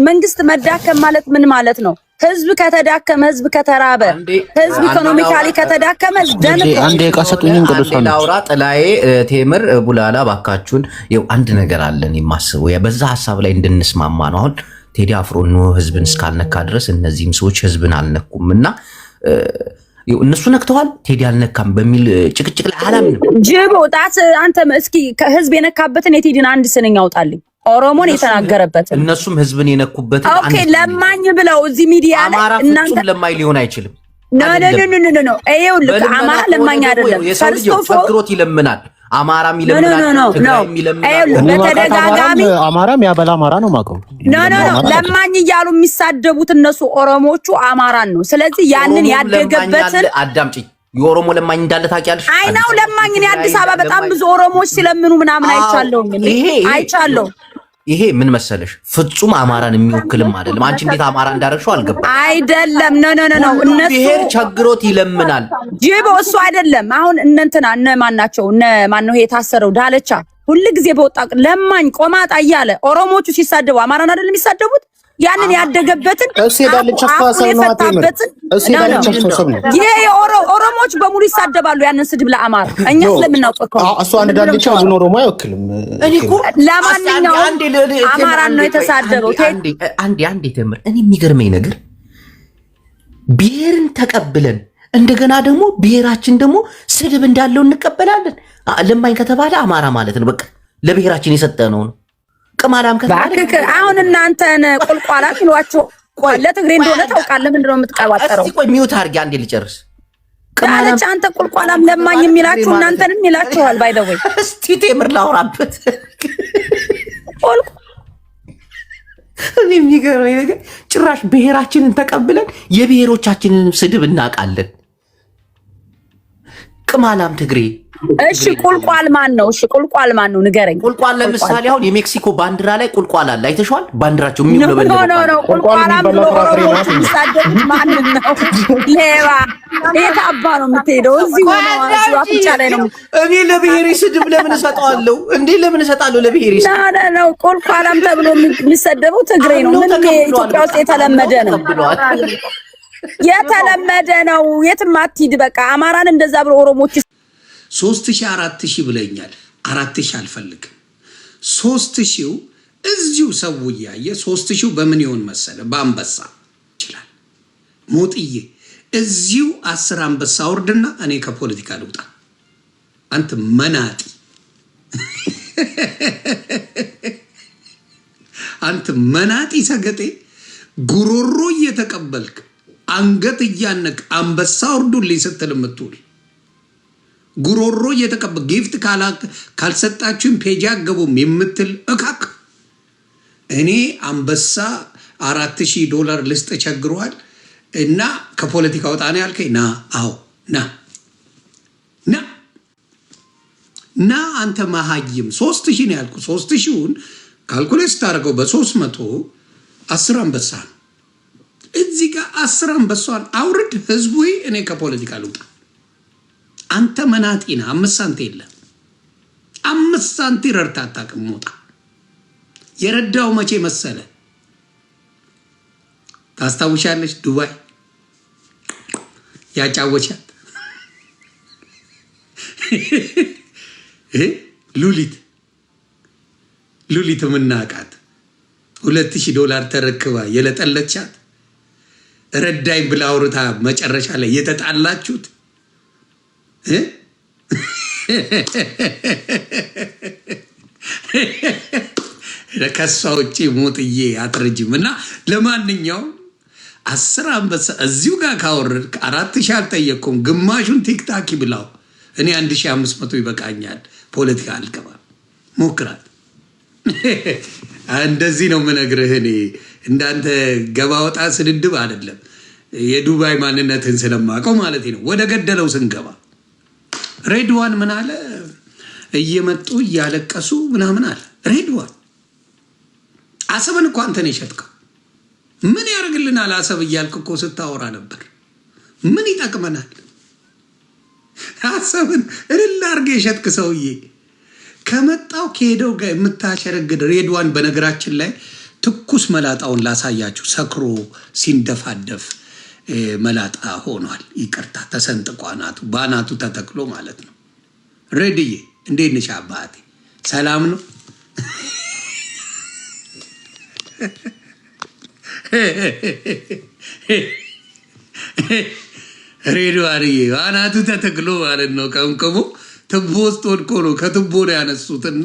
መንግስት መዳከም ማለት ምን ማለት ነው? ህዝብ ከተዳከመ፣ ህዝብ ከተራበ፣ ህዝብ ኢኮኖሚካሊ ከተዳከመ አንድ የቃሰጡኝን ቅዱሳን ላውራ። ጥላዬ ቴምር ቡላላ ባካችሁን፣ ይኸው አንድ ነገር አለን የማስበው በዛ ሀሳብ ላይ እንድንስማማ ነው። አሁን ቴዲ አፍሮ ነው ህዝብን እስካልነካ ድረስ እነዚህም ሰዎች ህዝብን አልነኩም እና እነሱ ነክተዋል ቴዲ አልነካም በሚል ጭቅጭቅ ላይ አላምንም። ጅቦ ጣት አንተ እስኪ ከህዝብ የነካበትን የቴዲን አንድ ስንኝ አውጣልኝ። ኦሮሞን የተናገረበትን እነሱም ህዝብን የነኩበትን ኦኬ ለማኝ ብለው እዚህ ሚዲያ ላይ እናንተ ለማኝ ሊሆን አይችልም። ኖ ይኸውልህ አማራ ለማኝ አይደለም። ፈክሮት ይለምናል። አማራም ይለምናል። በተደጋጋሚ አማራም ያበላ አማራ ነው ማቀው ለማኝ እያሉ የሚሳደቡት እነሱ ኦሮሞቹ አማራን ነው። ስለዚህ ያንን ያደገበትን አዳምጪኝ። የኦሮሞ ለማኝ እንዳለ ታውቂያለሽ? አይናው ለማኝ ነው። አዲስ አበባ በጣም ብዙ ኦሮሞዎች ሲለምኑ ምናምን አይቻለሁ። ይሄ ምን መሰለሽ ፍጹም አማራን የሚወክልም አይደለም። አንቺ እንዴት አማራ እንዳረግሽው አልገባም። አይደለም ኖ እነሱ ብሔር ቸግሮት ይለምናል። ጅቦ እሱ አይደለም። አሁን እነንትና እነ ማን ናቸው? እነ ማን ነው የታሰረው? ዳለቻ ሁሉ ጊዜ በወጣ ለማኝ ቆማጣ እያለ ኦሮሞቹ ሲሳደቡ አማራን አይደለም የሚሳደቡት። ያንን ያደገበትን ኦሮሞች በሙሉ ይሳደባሉ። ያንን ስድብ ለአማራ እኛ ስለምናውቀው እሱ አንድ ዳልቻ ብዙ ኦሮሞ አይወክልም። ለማንኛውም አማራን ነው የተሳደበው። አንዴ ተምር። እኔ የሚገርመኝ ነገር ብሔርን ተቀብለን እንደገና ደግሞ ብሔራችን ደግሞ ስድብ እንዳለው እንቀበላለን። ለማኝ ከተባለ አማራ ማለት ነው በቃ ለብሔራችን የሰጠነው ነው። ቅማላም ከተባለ አሁን እናንተን ቁልቋላም ይሏችሁ ለትግሬ እንደሆነ ታውቃለህ። ምንድነው የምትቀባጠረው? እስቲ ቆይ ሚውት አድርጌ አንዴ ልጨርስ። ቃለች አንተ ቁልቋላም ለማኝ የሚላችሁ እናንተንም ይላችኋል። ባይደወይ እስቲ ቴምር ላውራበት። እኔ የሚገርመኝ ነገር ጭራሽ ብሔራችንን ተቀብለን የብሔሮቻችንን ስድብ እናውቃለን። ቅማላም ትግሬ እሺ ቁልቋል ማን ነው? እሺ ቁልቋል ማን ነው ንገረኝ። ቁልቋል ለምሳሌ አሁን የሜክሲኮ ባንዲራ ላይ ቁልቋል አለ። አይተሽዋል? ባንዲራቸው የሚውለበለብ ነው። ቁልቋላም ኦሮሞዎች የሚሳደቡት ማን ነው? ሌባ የታባ ነው የምትሄደው? እዚህ ሆነ አፍንጫ ላይ ነው። እኔ ለብሔሬ ስድብ ለምን እሰጠዋለሁ እንዴ? ለምን እሰጣለሁ ለብሔሬ ስድብ? ነው ቁልቋላም ተብሎ የሚሰደበው ትግሬ ነው። ምን ኢትዮጵያ ውስጥ የተለመደ ነው የተለመደ ነው። የትም አትሂድ በቃ አማራን እንደዛ ብሎ ኦሮሞዎች 3000 4000 ብለኛል። 4000 አልፈልግም። 3000 እዚሁ ሰው ያየ 3000 በምን ይሆን መሰለ? በአንበሳ ይችላል። ሞጥዬ እዚሁ 10 አንበሳ ወርድና እኔ ከፖለቲካ ልውጣ። አንተ መናጢ አንተ መናጢ ሰገጤ ጉሮሮ እየተቀበልክ አንገት እያነቅ አንበሳ ወርዱልኝ ስትል የምትውል ጉሮሮ እየተቀበል ጊፍት ካልሰጣችሁም ፔጅ አገቡም የምትል እካክ። እኔ አንበሳ $4000 ልስጥ ቸግሯል እና ከፖለቲካ ወጣ ነው ያልከኝ። ና አዎ ና አንተ መሀይም 3000 ነው ያልኩ። 3000ን ካልኩሌት ስታደርገው በ300 10 አንበሳ ነው። እዚህ ጋር 10 አንበሳን አውርድ ህዝቡ። እኔ ከፖለቲካ ልውጣ። አንተ መናጢ ነህ። 5 ሳንቲም የለም። 5 ሳንቲም ረድታ አታውቅም። ሞጣ የረዳው መቼ መሰለ? ታስታውሻለች? ዱባይ ያጫወቻት ሉሊት ምናቃት $2000 ተረክባ የለጠለቻት ረዳኝ ብላ አውርታ መጨረሻ ላይ የተጣላችሁት ከሷ ውጭ ሞጥዬ አትረጅም። እና ለማንኛውም 10 አንበሳ እዚሁ ጋር ካወረድክ 4000 አልጠየቅኩም። ግማሹን ቲክታክ ብላው። እኔ 1500 ይበቃኛል። ፖለቲካ አልገባም። ሞክራት። እንደዚህ ነው የምነግርህ። እኔ እንዳንተ ገባ ወጣ ስድድብ አይደለም። የዱባይ ማንነትን ስለማውቀው ማለት ነው። ወደ ገደለው ስንገባ ሬድዋን ምን አለ? እየመጡ እያለቀሱ ምናምን አለ። ሬድዋን አሰብን እኮ አንተ ነው የሸጥከው። ምን ያደርግልናል አሰብ እያልክ እኮ ስታወራ ነበር። ምን ይጠቅመናል? አሰብን እልል አድርገህ የሸጥክ ሰውዬ። ከመጣው ከሄደው ጋር የምታሸረግድ ሬድዋን። በነገራችን ላይ ትኩስ መላጣውን ላሳያችሁ። ሰክሮ ሲንደፋደፍ መላጣ ሆኗል። ይቅርታ ተሰንጥቋ ናቱ ባናቱ ተተክሎ ማለት ነው። ሬድዬ እንዴት ነሽ አባቴ? ሰላም ነው? ሬድዋንዬ ባናቱ ተተክሎ ማለት ነው። ቀምቀሞ ትቦ ውስጥ ወድቆ ነው። ከትቦ ነው ያነሱትና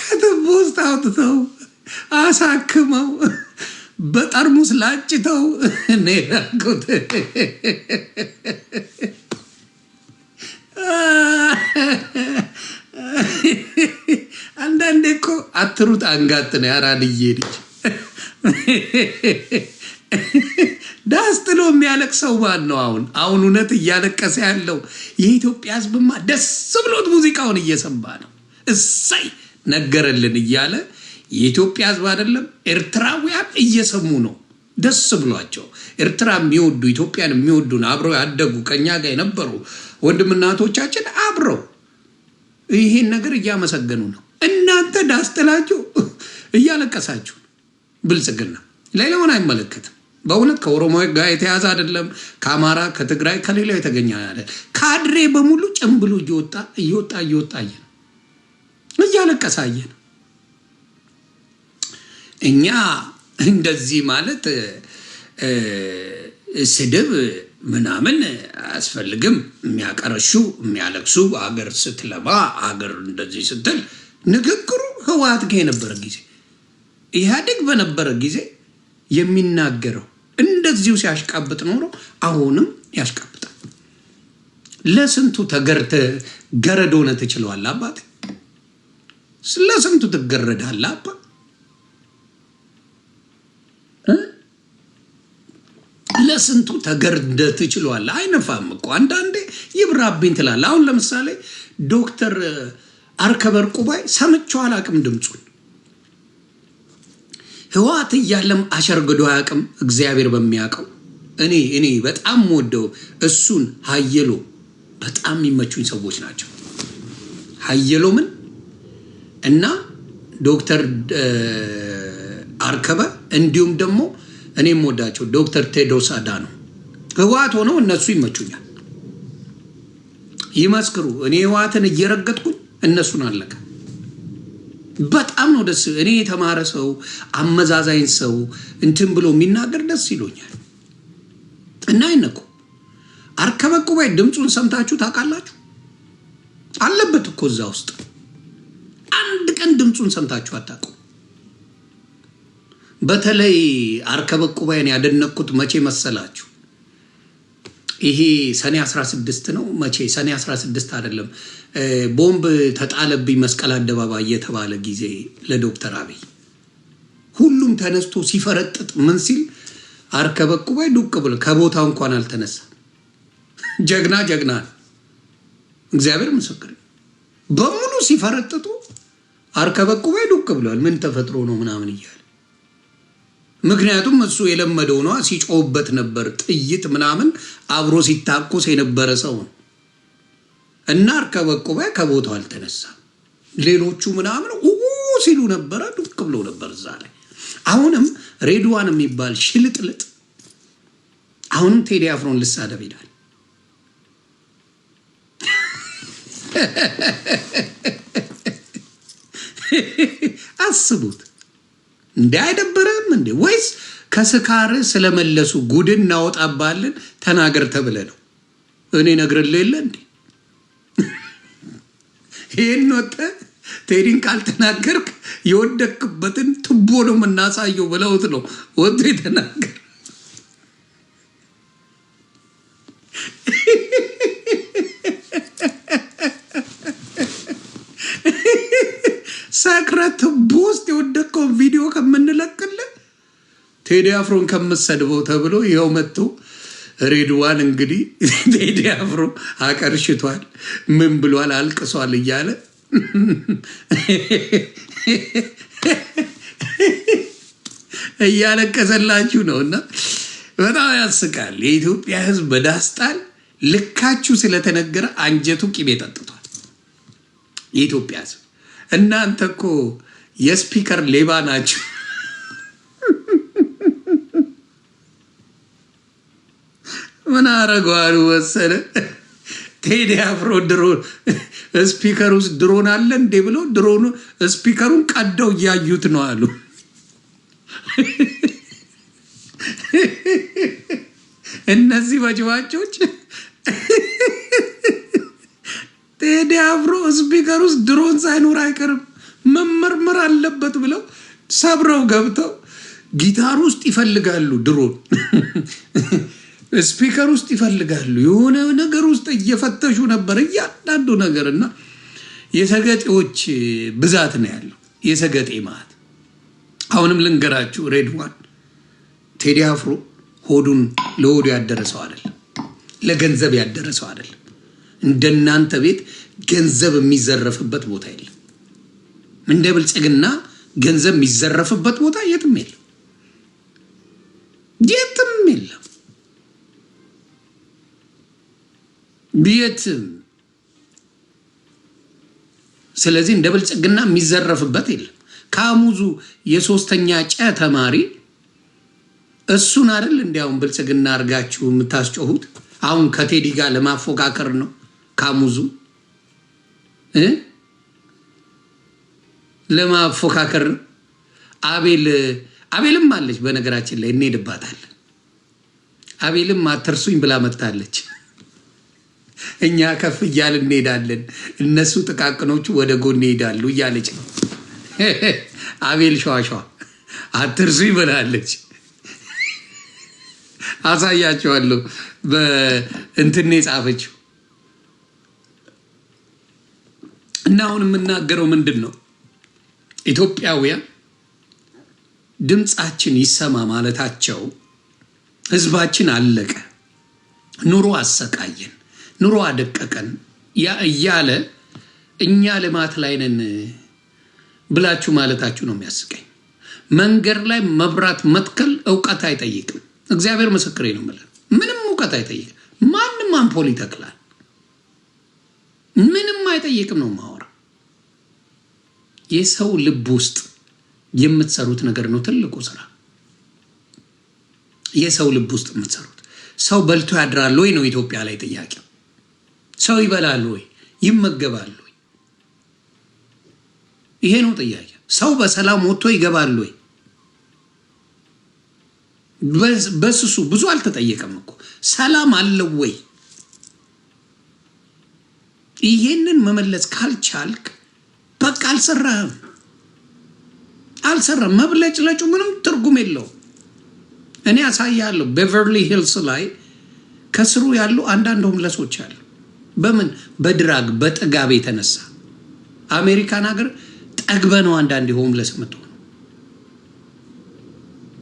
ከትቦ ውስጥ አውጥተው አሳክመው በጠርሙስ ላጭተው ነው ያልኩት። አንዳንዴ እኮ አትሩጥ አንጋት ነው። ያራድዬ ልጅ ዳስ ጥሎ የሚያለቅሰው ማን ነው? አሁን እውነት እያለቀሰ ያለው የኢትዮጵያ ሕዝብማ ደስ ብሎት ሙዚቃውን እየሰማ ነው። እሰይ ነገረልን እያለ የኢትዮጵያ ሕዝብ አይደለም ኤርትራውያን እየሰሙ ነው ደስ ብሏቸው። ኤርትራ የሚወዱ ኢትዮጵያን የሚወዱን አብረው ያደጉ ከኛ ጋር የነበሩ ወንድምናቶቻችን አብረው ይሄን ነገር እያመሰገኑ ነው። እናንተ ዳስ ጥላችሁ እያለቀሳችሁ ብልጽግና ሌላውን አይመለከትም። በእውነት ከኦሮሞ ጋር የተያዘ አይደለም፣ ከአማራ ከትግራይ ከሌላው የተገኘ አይደለም። ካድሬ በሙሉ ጭምብሉ እየወጣ እያለቀሳየ ነው። እኛ እንደዚህ ማለት ስድብ ምናምን አያስፈልግም። የሚያቀረሹ የሚያለቅሱ አገር ስትለማ አገር እንደዚህ ስትል ንግግሩ ህወሓት ጋር የነበረ ጊዜ ኢህአዴግ በነበረ ጊዜ የሚናገረው እንደዚሁ ሲያሽቃብጥ ኖሮ አሁንም ያሽቃብጣል። ለስንቱ ገረድ ሆነ ትችለዋል አባቴ፣ ለስንቱ ትገረዳል አባ። ለስንቱ ተገርደ ትችለዋል። አይነፋም እኮ አንዳንዴ ይብራብኝ ትላል። አሁን ለምሳሌ ዶክተር አርከበ ዕርቁባይ ሰምቼው አላቅም ድምፁን። ህወሓት እያለም አሸርግዶ አያውቅም እግዚአብሔር በሚያውቀው። እኔ በጣም ወደው እሱን ሀየሎ በጣም የሚመቹኝ ሰዎች ናቸው። ሀየሎ ምን እና ዶክተር አርከበ እንዲሁም ደግሞ እኔም ወዳቸው ዶክተር ቴዎድሮስ አዳኖም ህወሓት ሆነው እነሱ ይመቹኛል። ይመስክሩ። እኔ ህወሓትን እየረገጥኩኝ እነሱን አለቀ። በጣም ነው ደስ እኔ የተማረ ሰው አመዛዛኝ ሰው እንትን ብሎ የሚናገር ደስ ይሎኛል። እና አይነኩ አርከበ ዕርቁባይ ድምፁን ሰምታችሁ ታውቃላችሁ? አለበት እኮ እዛ ውስጥ አንድ ቀን ድምፁን ሰምታችሁ አታውቁም። በተለይ አርከበ ዕርቁባይን ያደነኩት መቼ መሰላችሁ? ይሄ ሰኔ 16 ነው። መቼ ሰኔ 16 አይደለም፣ ቦምብ ተጣለብኝ መስቀል አደባባይ የተባለ ጊዜ ለዶክተር አብይ ሁሉም ተነስቶ ሲፈረጥጥ ምን ሲል አርከበ ዕርቁባይ ዱቅ ብሎ ከቦታው እንኳን አልተነሳ። ጀግና እግዚአብሔር ምስክር። በሙሉ ሲፈረጥጡ አርከበ ዕርቁባይ ዱቅ ብሏል። ምን ተፈጥሮ ነው ምናምን እያለ ምክንያቱም እሱ የለመደው ነው። ሲጮውበት ነበር ጥይት ምናምን አብሮ ሲታኮስ የነበረ ሰው ነው። እና አርከበ ዕርቁባይ ከቦታው አልተነሳም። ሌሎቹ ምናምን ሲሉ ነበረ፣ ዱቅ ብሎ ነበር እዛ ላይ። አሁንም ሬድዋን የሚባል ሽልጥልጥ አሁንም ቴዲ አፍሮን ልሳደብ ይላል። አስቡት። እንዴ አይደብርም እንዴ? ወይስ ከስካር ስለመለሱ ጉድ እናወጣባለን ተናገር ተብለ ነው? እኔ ነግርልህ የለ እንዴ? ይህን ወጣ ቴዲን ካልተናገርክ የወደቅበትን ቱቦ ነው የምናሳየው ብለውት ነው ወጥቶ የተናገር። ሰክረት ቱቦ ውስጥ የወደቀውን ቪዲዮ ከምንለቅልን ቴዲ አፍሮን ከምሰድበው ተብሎ ይኸው መጥቶ ሬድዋን እንግዲህ ቴዲ አፍሮ አቀርሽቷል፣ ምን ብሏል፣ አልቅሷል እያለ እያለቀሰላችሁ ነው። እና በጣም ያስቃል። የኢትዮጵያ ሕዝብ በዳስጣል ልካችሁ ስለተነገረ አንጀቱ ቂቤ ጠጥቷል። የኢትዮጵያ ሕዝብ እናንተ እኮ የስፒከር ሌባ ናችሁ። ምን አረገዋሉ መሰለ? ቴዲ አፍሮ ድሮን ስፒከር ውስጥ ድሮን አለ እንዴ ብሎ ድሮኑ ስፒከሩን ቀደው እያዩት ነው አሉ። እነዚህ በጅባጮች ቴዲ አፍሮ ስፒከር ውስጥ ድሮን ሳይኖር አይቀርም መመርመር አለበት ብለው ሰብረው ገብተው ጊታር ውስጥ ይፈልጋሉ፣ ድሮን ስፒከር ውስጥ ይፈልጋሉ። የሆነ ነገር ውስጥ እየፈተሹ ነበር እያንዳንዱ ነገር። እና የሰገጤዎች ብዛት ነው ያለው፣ የሰገጤ ማለት። አሁንም ልንገራችሁ ሬድዋን ቴዲ አፍሮ ሆዱን ለሆዱ ያደረሰው አይደለም፣ ለገንዘብ ያደረሰው አይደለም። እንደናንተ ቤት ገንዘብ የሚዘረፍበት ቦታ የለም። እንደ ብልጽግና ገንዘብ የሚዘረፍበት ቦታ የትም የለም፣ የትም የለም፣ የትም። ስለዚህ እንደ ብልጽግና የሚዘረፍበት የለም። ካሙዙ የሶስተኛ ጨ ተማሪ እሱን አይደል እንዲያውም ብልጽግና አድርጋችሁ የምታስጮሁት? አሁን ከቴዲ ጋር ለማፎካከር ነው ካሙዙ ለማፎካከር። አቤልም አለች በነገራችን ላይ እንሄድባታለን። አቤልም አትርሱኝ ብላ መጥታለች። እኛ ከፍ እያልን እንሄዳለን፣ እነሱ ጥቃቅኖቹ ወደ ጎን ይሄዳሉ እያለች ነው። አቤል ሸዋሸዋ አትርሱኝ ብላለች። አሳያቸዋለሁ በእንትን የጻፈችው። እና አሁን የምናገረው ምንድን ነው? ኢትዮጵያውያን ድምፃችን ይሰማ ማለታቸው ህዝባችን አለቀ፣ ኑሮ አሰቃየን፣ ኑሮ አደቀቀን እያለ እኛ ልማት ላይ ነን ብላችሁ ማለታችሁ ነው የሚያስቀኝ። መንገድ ላይ መብራት መትከል እውቀት አይጠይቅም። እግዚአብሔር ምስክሬ ነው የምልህ፣ ምንም እውቀት አይጠይቅም። ማንም አምፖል ይተክላል፣ ምንም አይጠይቅም ነው ማወራ። የሰው ልብ ውስጥ የምትሰሩት ነገር ነው ትልቁ ስራ። የሰው ልብ ውስጥ የምትሰሩት። ሰው በልቶ ያድራል ወይ ነው ኢትዮጵያ ላይ ጥያቄው። ሰው ይበላል ወይ ይመገባል ወይ? ይሄ ነው ጥያቄ። ሰው በሰላም ወጥቶ ይገባል ወይ? በስሱ ብዙ አልተጠየቀም እኮ። ሰላም አለው ወይ? ይሄንን መመለስ ካልቻልክ በቃ አልሰራህም። መብለጭለጩ ምንም ትርጉም የለውም። እኔ አሳያለሁ። ቤቨርሊ ሂልስ ላይ ከስሩ ያሉ አንዳንድ ሆምለሶች አሉ። በምን በድራግ በጥጋብ የተነሳ አሜሪካን ሀገር ጠግበ ነው አንዳንድ ሆምለስ የምትሆነው።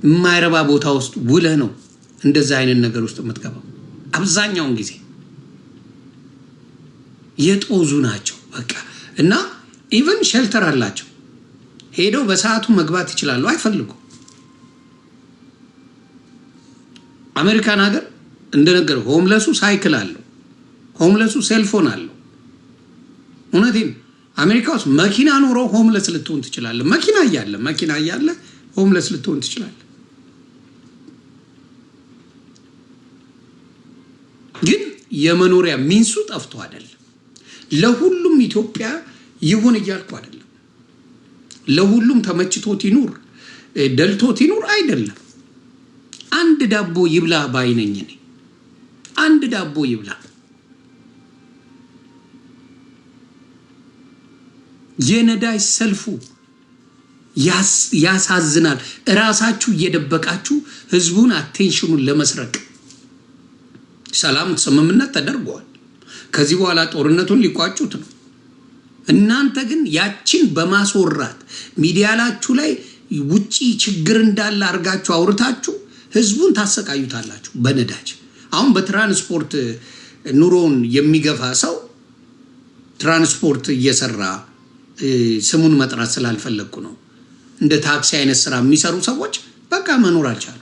የማይረባ ቦታ ውስጥ ውለህ ነው እንደዛ አይነት ነገር ውስጥ የምትገባው። አብዛኛውን ጊዜ የጦዙ ናቸው በቃ። እና ኢቨን ሼልተር አላቸው፣ ሄደው በሰዓቱ መግባት ይችላሉ፣ አይፈልጉ። አሜሪካን ሀገር እንደነገር ሆምለሱ ሳይክል አለው፣ ሆምለሱ ሴልፎን አለው። እውነቴን አሜሪካ ውስጥ መኪና ኖሮ ሆምለስ ልትሆን ትችላለህ። መኪና እያለ ሆምለስ ልትሆን ትችላለህ። ግን የመኖሪያ ሚንሱ ጠፍቶ አይደለም። ለሁሉም ኢትዮጵያ ይሁን እያልኩ አይደለም። ለሁሉም ተመችቶት ይኑር ደልቶት ይኑር አይደለም። አንድ ዳቦ ይብላ ባይነኝ እኔ። አንድ ዳቦ ይብላ። የነዳጅ ሰልፉ ያሳዝናል። እራሳችሁ እየደበቃችሁ ህዝቡን አቴንሽኑን ለመስረቅ ሰላም ስምምነት ተደርጓል። ከዚህ በኋላ ጦርነቱን ሊቋጩት ነው። እናንተ ግን ያችን በማስወራት ሚዲያላችሁ ላይ ውጪ ችግር እንዳለ አድርጋችሁ አውርታችሁ ህዝቡን ታሰቃዩታላችሁ በነዳጅ። አሁን በትራንስፖርት ኑሮውን የሚገፋ ሰው ትራንስፖርት እየሰራ ስሙን መጥራት ስላልፈለግኩ ነው። እንደ ታክሲ አይነት ስራ የሚሰሩ ሰዎች በቃ መኖር አልቻሉ።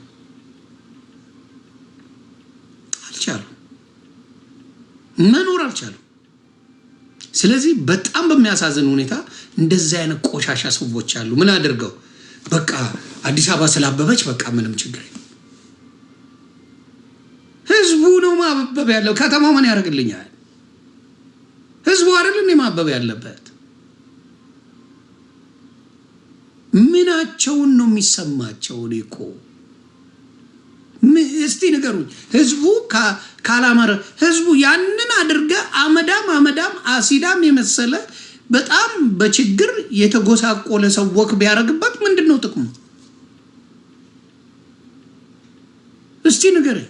ስለዚህ በጣም በሚያሳዝን ሁኔታ እንደዚህ አይነት ቆሻሻ ሰዎች አሉ። ምን አድርገው በቃ አዲስ አበባ ስላበበች በቃ ምንም ችግር የለም። ህዝቡ ነው ማበብ ያለው። ከተማው ምን ያደርግልኛል? ህዝቡ አይደል እንዴ ማበብ ያለበት? ምናቸውን ነው የሚሰማቸው? እኔ እኮ እስቲ ንገሩኝ። ህዝቡ ካላመረ ህዝቡ ያንን አድርገ አመዳም አሲዳም የመሰለ በጣም በችግር የተጎሳቆለ ሰው ወክ ቢያደርግበት ምንድነው ጥቅሙ? እስቲ ንገረኝ።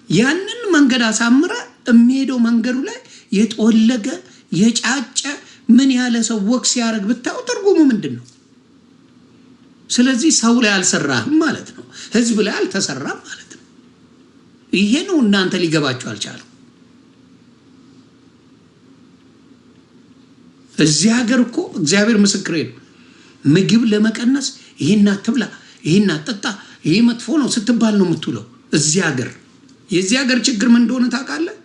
ያንን መንገድ አሳምረ የሚሄደው መንገዱ ላይ የጦለገ የጫጨ ምን ያለ ሰው ወክ ሲያደርግ ብታው ትርጉሙ ምንድነው? ስለዚህ ሰው ላይ አልሰራህም ማለት ነው። ህዝብ ላይ አልተሰራም ማለት ነው። ይሄ ነው እናንተ ሊገባችሁ አልቻለም። እዚህ ሀገር እኮ እግዚአብሔር ምስክሬ ነው፣ ምግብ ለመቀነስ ይሄን አትብላ፣ ይሄን አትጠጣ፣ ይሄ መጥፎ ነው ስትባል ነው የምትውለው። እዚህ ሀገር የዚህ ሀገር ችግር ምን እንደሆነ ታውቃለህ?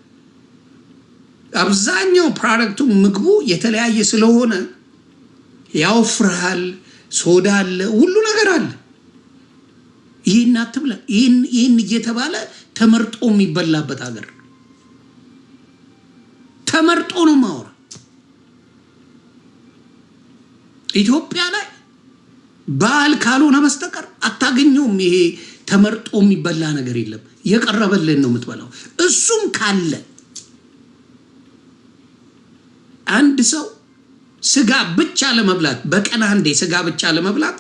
አብዛኛው ፕሮዳክቱ ምግቡ የተለያየ ስለሆነ ያወፍራል፣ ሶዳ አለ፣ ሁሉ ነገር አለ። ይሄን አትብላ፣ ይሄን እየተባለ ተመርጦ የሚበላበት ሀገር ተመርጦ ነው ማወራ። ኢትዮጵያ ላይ በዓል ካልሆነ በስተቀር አታገኘውም። ይሄ ተመርጦ የሚበላ ነገር የለም። የቀረበልን ነው የምትበላው። እሱም ካለ አንድ ሰው ስጋ ብቻ ለመብላት በቀን አንዴ ስጋ ብቻ ለመብላት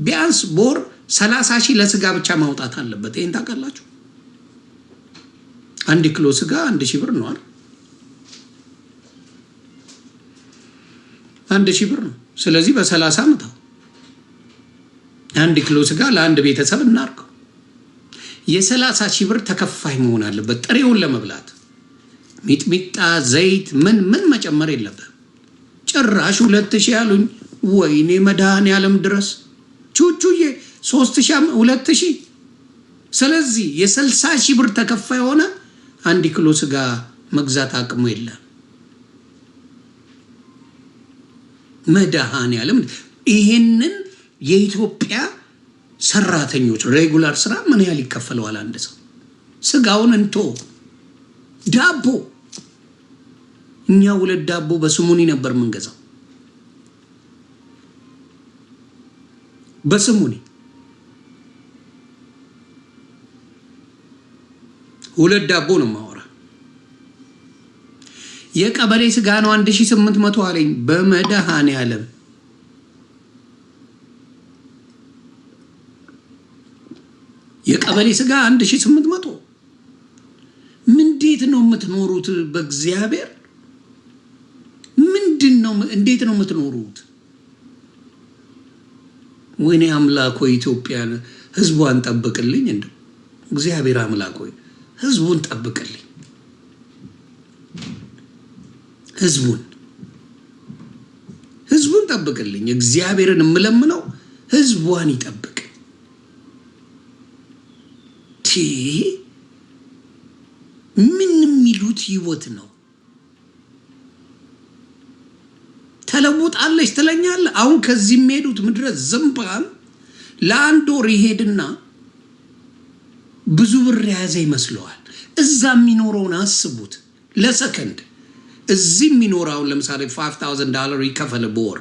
ቢያንስ ቦር 30 ሺህ ለስጋ ብቻ ማውጣት አለበት። ይሄን ታውቃላችሁ? 1 ኪሎ ስጋ 1000 ብር ነው አይደል? 1000 ብር ነው። ስለዚህ በ30 አመታው 1 ኪሎ ስጋ ለአንድ ቤተሰብ እናርገው። የ30 ሺህ ብር ተከፋይ መሆን አለበት ጥሬውን ለመብላት። ሚጥሚጣ፣ ዘይት ምን መጨመር የለበትም። ጭራሽ 2000 ያሉኝ፣ ወይኔ መድኃኔዓለም ድረስ ቹቹዬ 3000 2000። ስለዚህ የ60 ሺህ ብር ተከፋይ ሆነ 1 ኪሎ ስጋ መግዛት አቅሙ የለም። መድኃኔዓለም ይሄንን የኢትዮጵያ ሰራተኞች ሬጉላር ስራ ምን ያህል ይከፈለዋል? አንድ ሰው ስጋውን እንቶ ዳቦ፣ እኛ 2 ዳቦ በስሙኒ ነበር የምንገዛው። በስሙኒ 2 ዳቦ ነው ማወራ። የቀበሌ ስጋ ነው 1800 አለኝ። በመድኃኔዓለም የቀበሌ ስጋ 1800። እንዴት ነው የምትኖሩት? በእግዚአብሔር ምንድነው? እንዴት ነው የምትኖሩት? ወይኔ አምላክ ሆይ ኢትዮጵያን ህዝቧን ጠብቅልኝ። እንደው እግዚአብሔር አምላክ ሆይ ህዝቡን ጠብቅልኝ። ህዝቡን ጠብቅልኝ። እግዚአብሔርን የምለምነው ህዝቧን ይጠብቅ። ምን የሚሉት ህይወት ነው? ተለውጣለች ትለኛለህ። አሁን ከዚህ የሚሄዱት ምድረ ዝምባን ለ1 ወር ይሄድና ብዙ ብር የያዘ ይመስለዋል። እዛ የሚኖረውን አስቡት ለሰከንድ። እዚህ የሚኖረውን ለምሳሌ $5000 ይከፈለ፣ በወር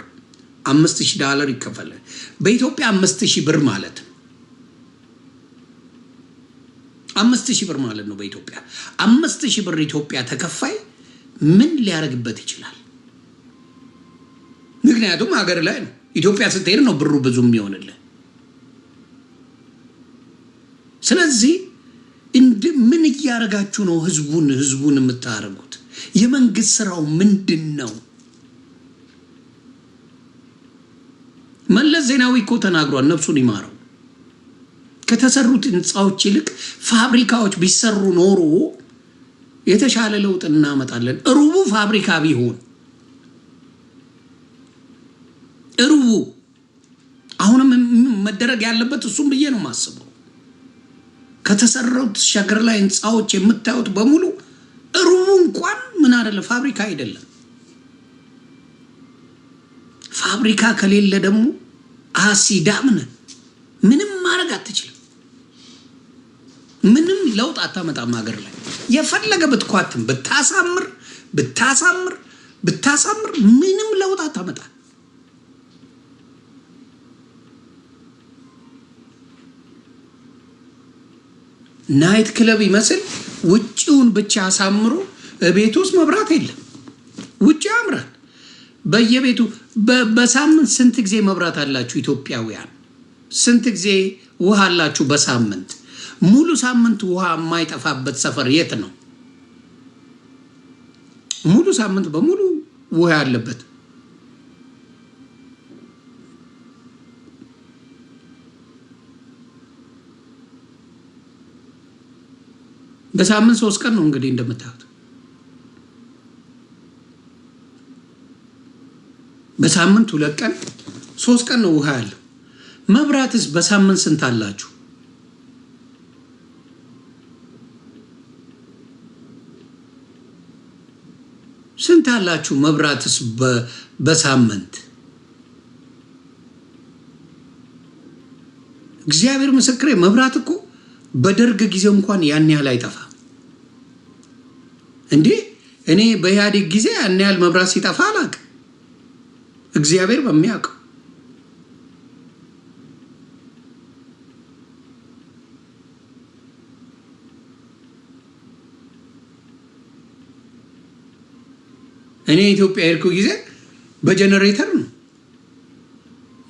$5000 ይከፈለ። በኢትዮጵያ 5000 ብር ማለት ነው። 5000 ብር ማለት ነው በኢትዮጵያ። 5000 ብር ኢትዮጵያ ተከፋይ ምን ሊያደርግበት ይችላል? ምክንያቱም ሀገር ላይ ነው። ኢትዮጵያ ስትሄድ ነው ብሩ ብዙ የሚሆንልህ። ስለዚህ ምን እያደረጋችሁ ነው ህዝቡን የምታደርጉት? የመንግስት ስራው ምንድን ነው? መለስ ዜናዊ እኮ ተናግሯል፣ ነፍሱን ይማረው። ከተሰሩት ህንፃዎች ይልቅ ፋብሪካዎች ቢሰሩ ኖሮ የተሻለ ለውጥ እናመጣለን። ሩቡ ፋብሪካ ቢሆን ሩቡ አሁንም መደረግ ያለበት እሱም ብዬ ነው የማስበው። ከተሰሩት ሸገር ላይ ህንፃዎች የምታዩት በሙሉ ሩቡ እንኳን ምን አይደለ ፋብሪካ አይደለም። ፋብሪካ ከሌለ ደግሞ አሲዳምነ ምንም ማድረግ አትችልም። ምንም ለውጥ አታመጣም ሀገር ላይ። የፈለገ ብትኳትም ብታሳምር ምንም ለውጥ አታመጣ። ናይት ክለብ ይመስል ውጪውን ብቻ አሳምሮ ቤት ውስጥ መብራት የለም። ውጪ ያምራል። በየቤቱ በሳምንት ስንት ጊዜ መብራት አላችሁ ኢትዮጵያውያን? ስንት ጊዜ ውሃ አላችሁ በሳምንት? ሙሉ ሳምንት ውሃ የማይጠፋበት ሰፈር የት ነው? ሙሉ ሳምንት በሙሉ ውሃ ያለበት በሳምንት 3 ቀን ነው እንግዲህ እንደምታዩት። በሳምንት 2 ቀን 3 ቀን ነው ውሃ ያለው። መብራትስ በሳምንት ስንት አላችሁ? ስንት አላችሁ መብራትስ በሳምንት? እግዚአብሔር ምስክሬ መብራት እኮ በደርግ ጊዜ እንኳን ያን ያህል አይጠፋ እንዴ። እኔ በኢህአዴግ ጊዜ ያን ያህል መብራት ሲጠፋ አላውቅም። እግዚአብሔር በሚያውቀው እኔ ኢትዮጵያ ሄድኩ ጊዜ በጀነሬተር ነው።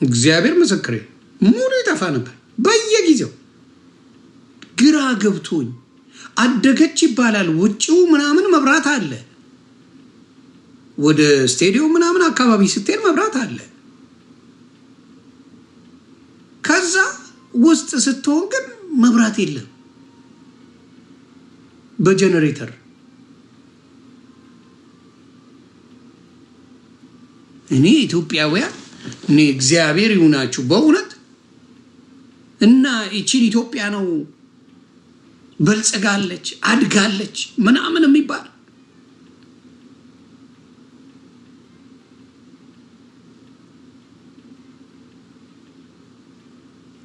እግዚአብሔር ምስክሬ ሙሉ ይጠፋ ነበር በየጊዜው። ግራ ገብቶኝ አደገች ይባላል። ውጭው ምናምን መብራት አለ፣ ወደ ስቴዲየም ምናምን አካባቢ ስትሄድ መብራት አለ። ከዛ ውስጥ ስትሆን ግን መብራት የለም በጀነሬተር። እኔ ኢትዮጵያውያን እኔ እግዚአብሔር ይሁናችሁ በእውነት እና ይቺን ኢትዮጵያ ነው በልጽጋለች አድጋለች ምናምን የሚባል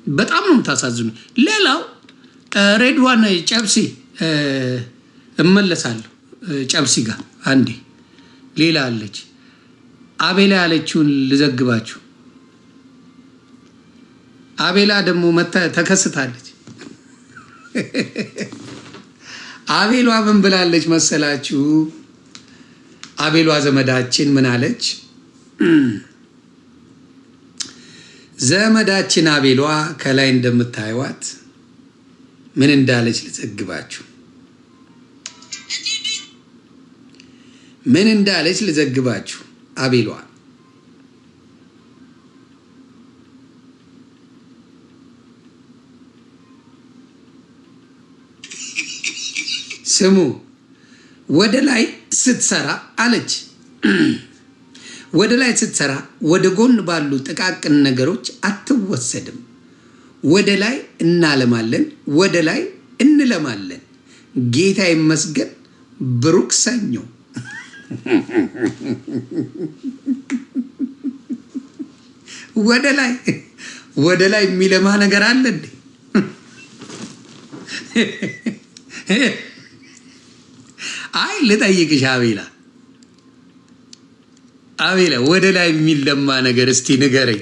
በጣም ነው የምታሳዝኑ። ሌላው ሬድዋን ጨብሲ እመለሳለሁ ጨብሲ ጋር አንዴ ሌላ አለች። አቤላ ያለችውን ልዘግባችሁ። አቤላ ደግሞ ተከስታለች። አቤሏ ምን ብላለች መሰላችሁ? አቤሏ ዘመዳችን ምን አለች? ዘመዳችን አቤሏ ከላይ እንደምታዩት ምን እንዳለች ልዘግባችሁ። ምን እንዳለች ልዘግባችሁ። አቤሏ ስሙ፣ ወደ ላይ ስትሰራ አለች። ወደ ላይ ስትሰራ ወደ ጎን ባሉ ጥቃቅን ነገሮች አትወሰድም። ወደ ላይ እናለማለን፣ ወደ ላይ እንለማለን። ጌታ ይመስገን። ብሩክ ሰኞ። ወደ ላይ የሚለማ ነገር አለ እንዴ? አይ ልጠይቅሽ አቤላ ወደ ላይ የሚለማ ነገር እስቲ ንገረኝ።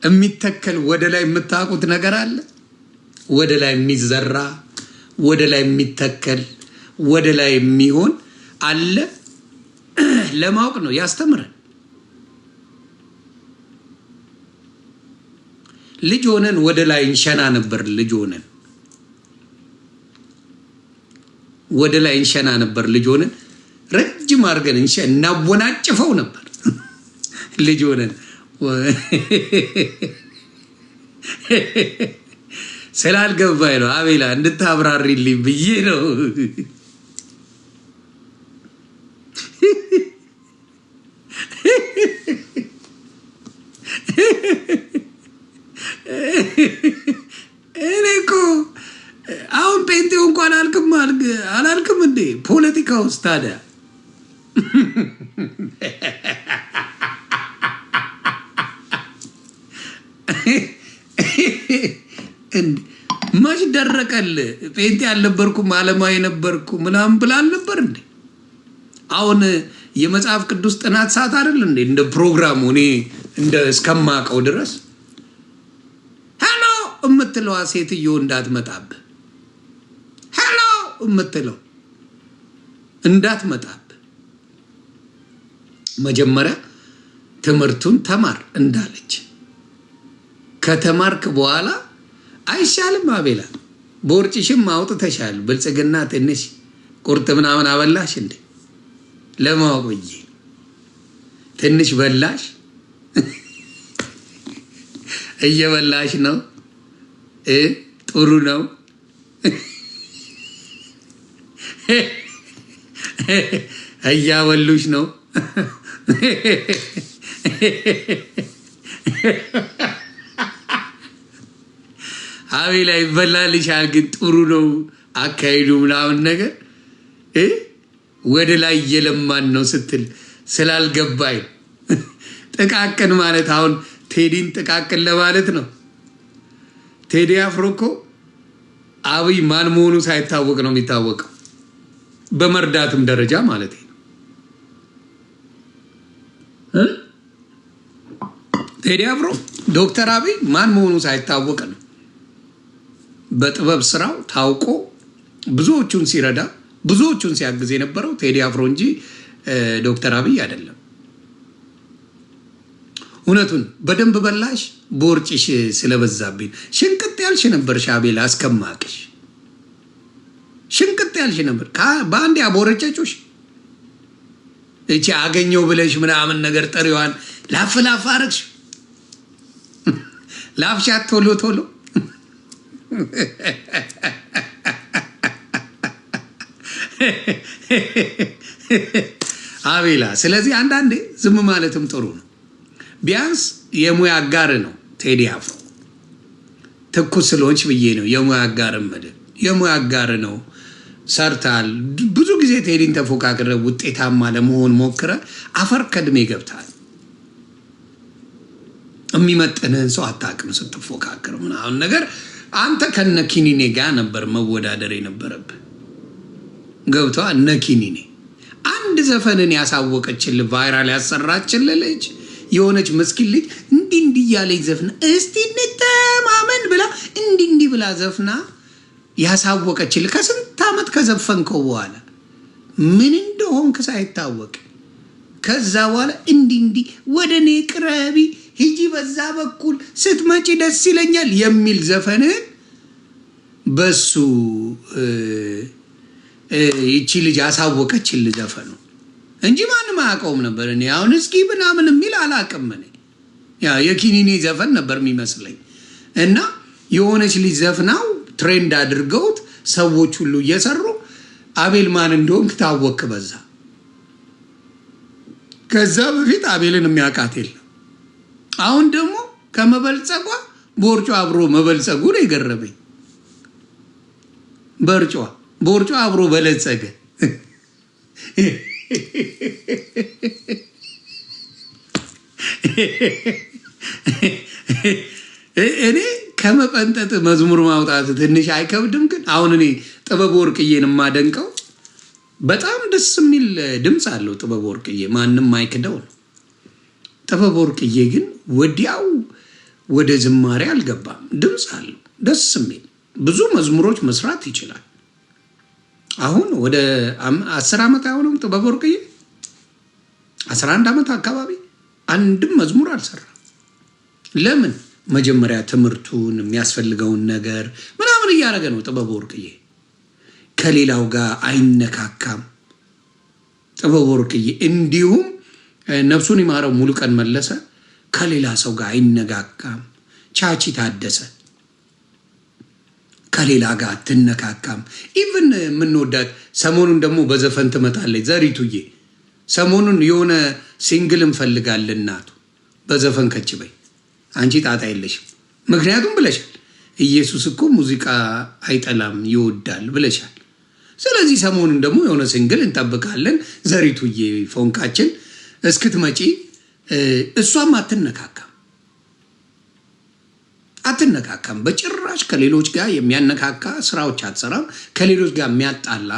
የሚተከል ወደ ላይ የምታውቁት ነገር አለ? ወደ ላይ የሚዘራ ወደ ላይ የሚተከል ወደ ላይ የሚሆን አለ? ለማወቅ ነው ያስተምረን። ልጅ ሆነን ወደ ላይ እንሸና ነበር። ልጅ ሆነን ወደ ላይ እንሸና ነበር። ልጅ ሆነን ረጅም አድርገን እናወናጭፈው ነበር። ልጅ ሆነን ስላልገባኝ ነው አቤላ እንድታብራሪልኝ ብዬ ነው። እኔ እኮ አሁን ጴንጤው እንኳን አላልክም እንዴ? ፖለቲካ ውስጥ ታዲያ መች ደረቀል? ጴንጤ አልነበርኩም አለማዊ ነበርኩ ምናምን ብላ አልነበር እንዴ? አሁን የመጽሐፍ ቅዱስ ጥናት ሰዓት አይደል እንዴ? እንደ ፕሮግራሙ እኔ እንደ እስከማውቀው ድረስ ሄሎ የምትለዋ ሴትዮ እንዳትመጣብህ፣ ሄሎ የምትለው እንዳትመጣብህ። መጀመሪያ ትምህርቱን ተማር እንዳለች ከተማርክ በኋላ አይሻልም? አቤላ ቦርጭሽም አውጥተሻል። ብልጽግና ትንሽ ቁርጥ ምናምን አበላሽ እንዴ? ለማወቅ ብዬ ትንሽ በላሽ። እየበላሽ ነው። ጥሩ ነው። እያበሉሽ ነው። አቤላ ይበላልሻል፣ ግን ጥሩ ነው አካሄዱ ምናምን ነገር ወደ ላይ እየለማን ነው ስትል ስላልገባኝ ጥቃቅን ማለት አሁን ቴዲን ጥቃቅን ለማለት ነው። ቴዲ አፍሮ እኮ አብይ ማን መሆኑ ሳይታወቅ ነው የሚታወቀው፣ በመርዳትም ደረጃ ማለት ነው። ቴዲ አፍሮ ዶክተር አብይ ማን መሆኑ ሳይታወቅ ነው በጥበብ ስራው ታውቆ ብዙዎቹን ሲረዳ ብዙዎቹን ሲያግዝ የነበረው ቴዲ አፍሮ እንጂ ዶክተር አብይ አይደለም። እውነቱን በደንብ በላሽ። ቦርጭሽ ስለበዛብኝ ሽንቅጥ ያልሽ ነበር። ሻቤላ አስከማቅሽ ሽንቅጥ ያልሽ ነበር። በአንድ ያቦረጨጩሽ እቺ አገኘው ብለሽ ምናምን ነገር ጥሪዋን ላፍላፍ አረግሽ። ላፍሻት ቶሎ ቶሎ አቤላ። ስለዚህ አንዳንዴ ዝም ማለትም ጥሩ ነው። ቢያንስ የሙያ አጋር ነው ቴዲ አፍሮ። ትኩስ ስለሆንች ብዬ ነው የሙያ አጋር መድብ የሙያ አጋር ነው። ሰርታል ብዙ ጊዜ ቴዲን ተፎካክረ ውጤታማ ለመሆን ሞክረ አፈር ከድሜ ገብታል። የሚመጥንህን ሰው አታውቅም ስትፎካክር ምናምን ነገር። አንተ ከነ ኪኒኔ ጋር ነበር መወዳደር የነበረብህ። ገብቷ እነ ኪኒኔ አንድ ዘፈንን ያሳወቀችልህ ቫይራል ያሰራችልህ ልጅ የሆነች መስኪን ልጅ እንዲህ እያለች ዘፍና እስቲ እንተማመን ብላ እንዲህ ብላ ዘፍና ያሳወቀችልህ ከስንት ዓመት ከዘፈንከው በኋላ ምን እንደሆንክ ሳይታወቅ ከዛ በኋላ እንዲህ ወደ እኔ ቅረቢ ሂጂ በዛ በኩል ስትመጪ ደስ ይለኛል የሚል ዘፈንን በሱ ይቺ ልጅ ያሳወቀችልህ ዘፈኑ እንጂ ማንም አያውቀውም ነበር። እኔ አሁን እስኪ ምናምን የሚል አላውቅም። እኔ ያው የኪኒኔ ዘፈን ነበር የሚመስለኝ እና የሆነች ልጅ ዘፍናው ትሬንድ አድርገውት ሰዎች ሁሉ እየሰሩ አቤል ማን እንደሆንክ ታወቅ በዛ። ከዛ በፊት አቤልን የሚያውቃት የለም። አሁን ደግሞ ከመበልጸጓ ቦርጮ አብሮ መበልጸጉ ነው የገረመኝ። ቦርጮ አብሮ በለጸገ። እኔ ከመጠንጠጥ መዝሙር ማውጣት ትንሽ አይከብድም? ግን አሁን እኔ ጥበብ ወርቅዬን የማደንቀው በጣም ደስ የሚል ድምፅ አለው። ጥበብ ወርቅዬ ማንም አይክደው ነው። ጥበብ ወርቅዬ ግን ወዲያው ወደ ዝማሬ አልገባም። ድምፅ አለው ደስ የሚል ብዙ መዝሙሮች መስራት ይችላል። አሁን ወደ 10 ዓመት አይሆንም ጥበብ ወርቅዬ 11 ዓመት አካባቢ አንድም መዝሙር አልሰራም። ለምን? መጀመሪያ ትምህርቱን የሚያስፈልገውን ነገር ምናምን እያደረገ ነው። ጥበብ ወርቅዬ ከሌላው ጋር አይነካካም። ጥበብ ወርቅዬ እንዲሁም ነፍሱን ይማረው ሙሉቀን መለሰ ከሌላ ሰው ጋር አይነጋካም። ቻቺ ታደሰ ከሌላ ጋር አትነካካም። ኢቭን የምንወዳት ሰሞኑን ደግሞ በዘፈን ትመጣለች ዘሪቱዬ። ሰሞኑን የሆነ ሲንግል እንፈልጋለን እናቱ በዘፈን ከች በይ አንቺ ጣጣ የለሽም። ምክንያቱም ብለሻል ኢየሱስ እኮ ሙዚቃ አይጠላም ይወዳል ብለሻል። ስለዚህ ሰሞኑን ደግሞ የሆነ ሲንግል እንጠብቃለን ዘሪቱዬ ፎንቃችን እስክትመጪ። እሷም አትነካካም በጭራሽ። ከሌሎች ጋር የሚያነካካ ስራዎች አትሰራም። ከሌሎች ጋር የሚያጣላ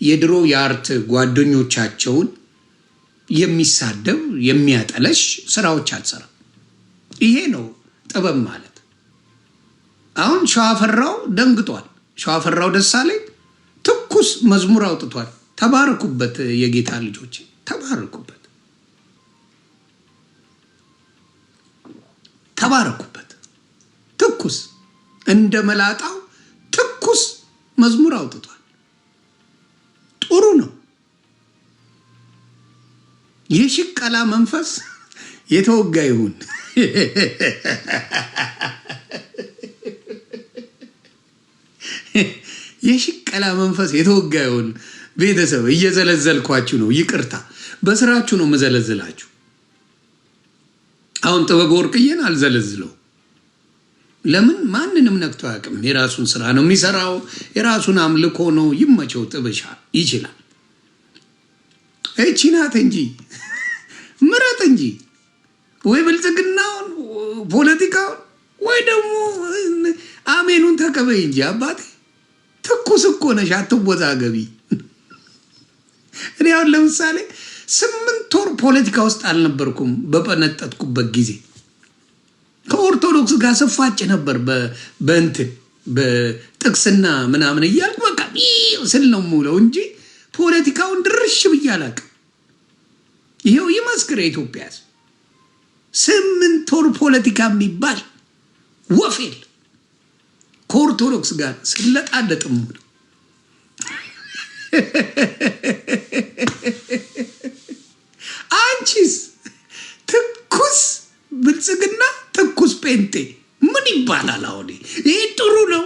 የድሮ የአርት ጓደኞቻቸውን የሚሳደብ የሚያጠለሽ ስራዎች አትሰራም። ይሄ ነው ጥበብ ማለት። አሁን ሸዋፈራው ደንግጧል። ሸዋፈራው ደሳለኝ ትኩስ መዝሙር አውጥቷል። ተባረኩበት፣ የጌታ ልጆች ተባረኩበት። ትኩስ እንደ መላጣው ትኩስ መዝሙር አውጥቷል። ጥሩ ነው። የሽቀላ መንፈስ የተወጋ ይሁን። የሽቀላ መንፈስ የተወጋ ይሁን። ቤተሰብ እየዘለዘልኳችሁ ነው፣ ይቅርታ በስራችሁ ነው መዘለዝላችሁ። አሁን ጥበብ ወርቅዬን አልዘለዝለው። ለምን ማንንም ነክቶ አያውቅም። የራሱን ስራ ነው የሚሰራው፣ የራሱን አምልኮ ነው። ይመቸው፣ ጥበሻ ይችላል። እቺ ናት እንጂ ምረጥ እንጂ ወይ ብልጽግናውን ፖለቲካውን ወይ ደግሞ አሜኑን ተቀበይ እንጂ አባቴ። ትኩስ እኮ ነሽ፣ አትወዛገቢ። እኔ አሁን ለምሳሌ 8 ወር ፖለቲካ ውስጥ አልነበርኩም። በጠነጠጥኩበት ጊዜ ከኦርቶዶክስ ጋር ስፋጭ ነበር። በእንትን በጥቅስና ምናምን እያልኩ በቃ ስል ነው የምውለው እንጂ ፖለቲካውን ድርሽ ብዬ አላውቅም። ይኸው ይመስክር የኢትዮጵያ ሕዝብ 8 ወር ፖለቲካ የሚባል ወፌል ከኦርቶዶክስ ጋር ስለጣለጥም ነው። አንቺስ ትኩስ ብልጽግና፣ ትኩስ ጴንጤ ምን ይባላል? አሁን ይሄ ጥሩ ነው?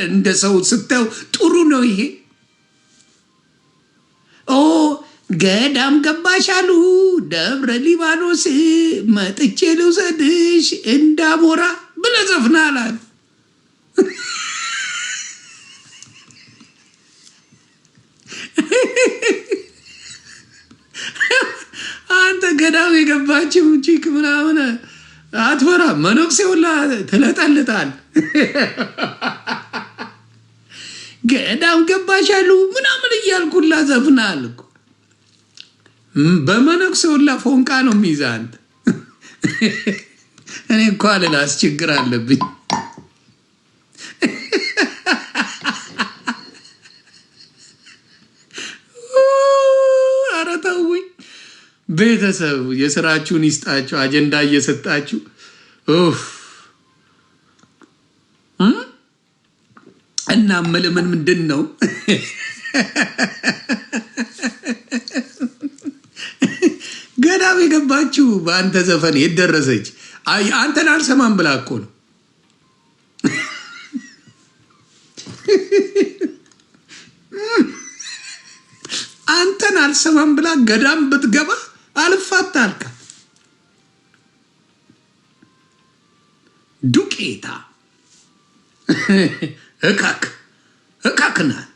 እንደ ሰው ስታየው ጥሩ ነው ይሄ? ኦ ገዳም ገባሽ አሉ ደብረ ሊባኖስ መጥቼ ልውሰድሽ እንዳሞራ ብለህ ዘፍናላል። አንተ ገዳም የገባችው ቺክ ምናምን አትፈራ፣ መነኩሴ ሁላ ትለጠልጣል። ገዳም ገባሽ አሉ ምናምን እያልኩላ ዘፍናል እኮ። በመነኩሴ ሁላ ፎንቃ ነው የሚይዛ አንተ። እኔ እኮ አልላስ ችግር አለብኝ። ኧረ ተውኝ። ቤተሰብ የስራችሁን ይስጣችሁ፣ አጀንዳ እየሰጣችሁ እና መልመን ምንድን ነው? ገዳም የገባችሁ በአንተ ዘፈን የደረሰች አንተን አልሰማም ብላ እኮ ነው። አንተን አልሰማም ብላ ገዳም ብትገባ አልፋታ አልካ። ዱቄታ እካክ ናት።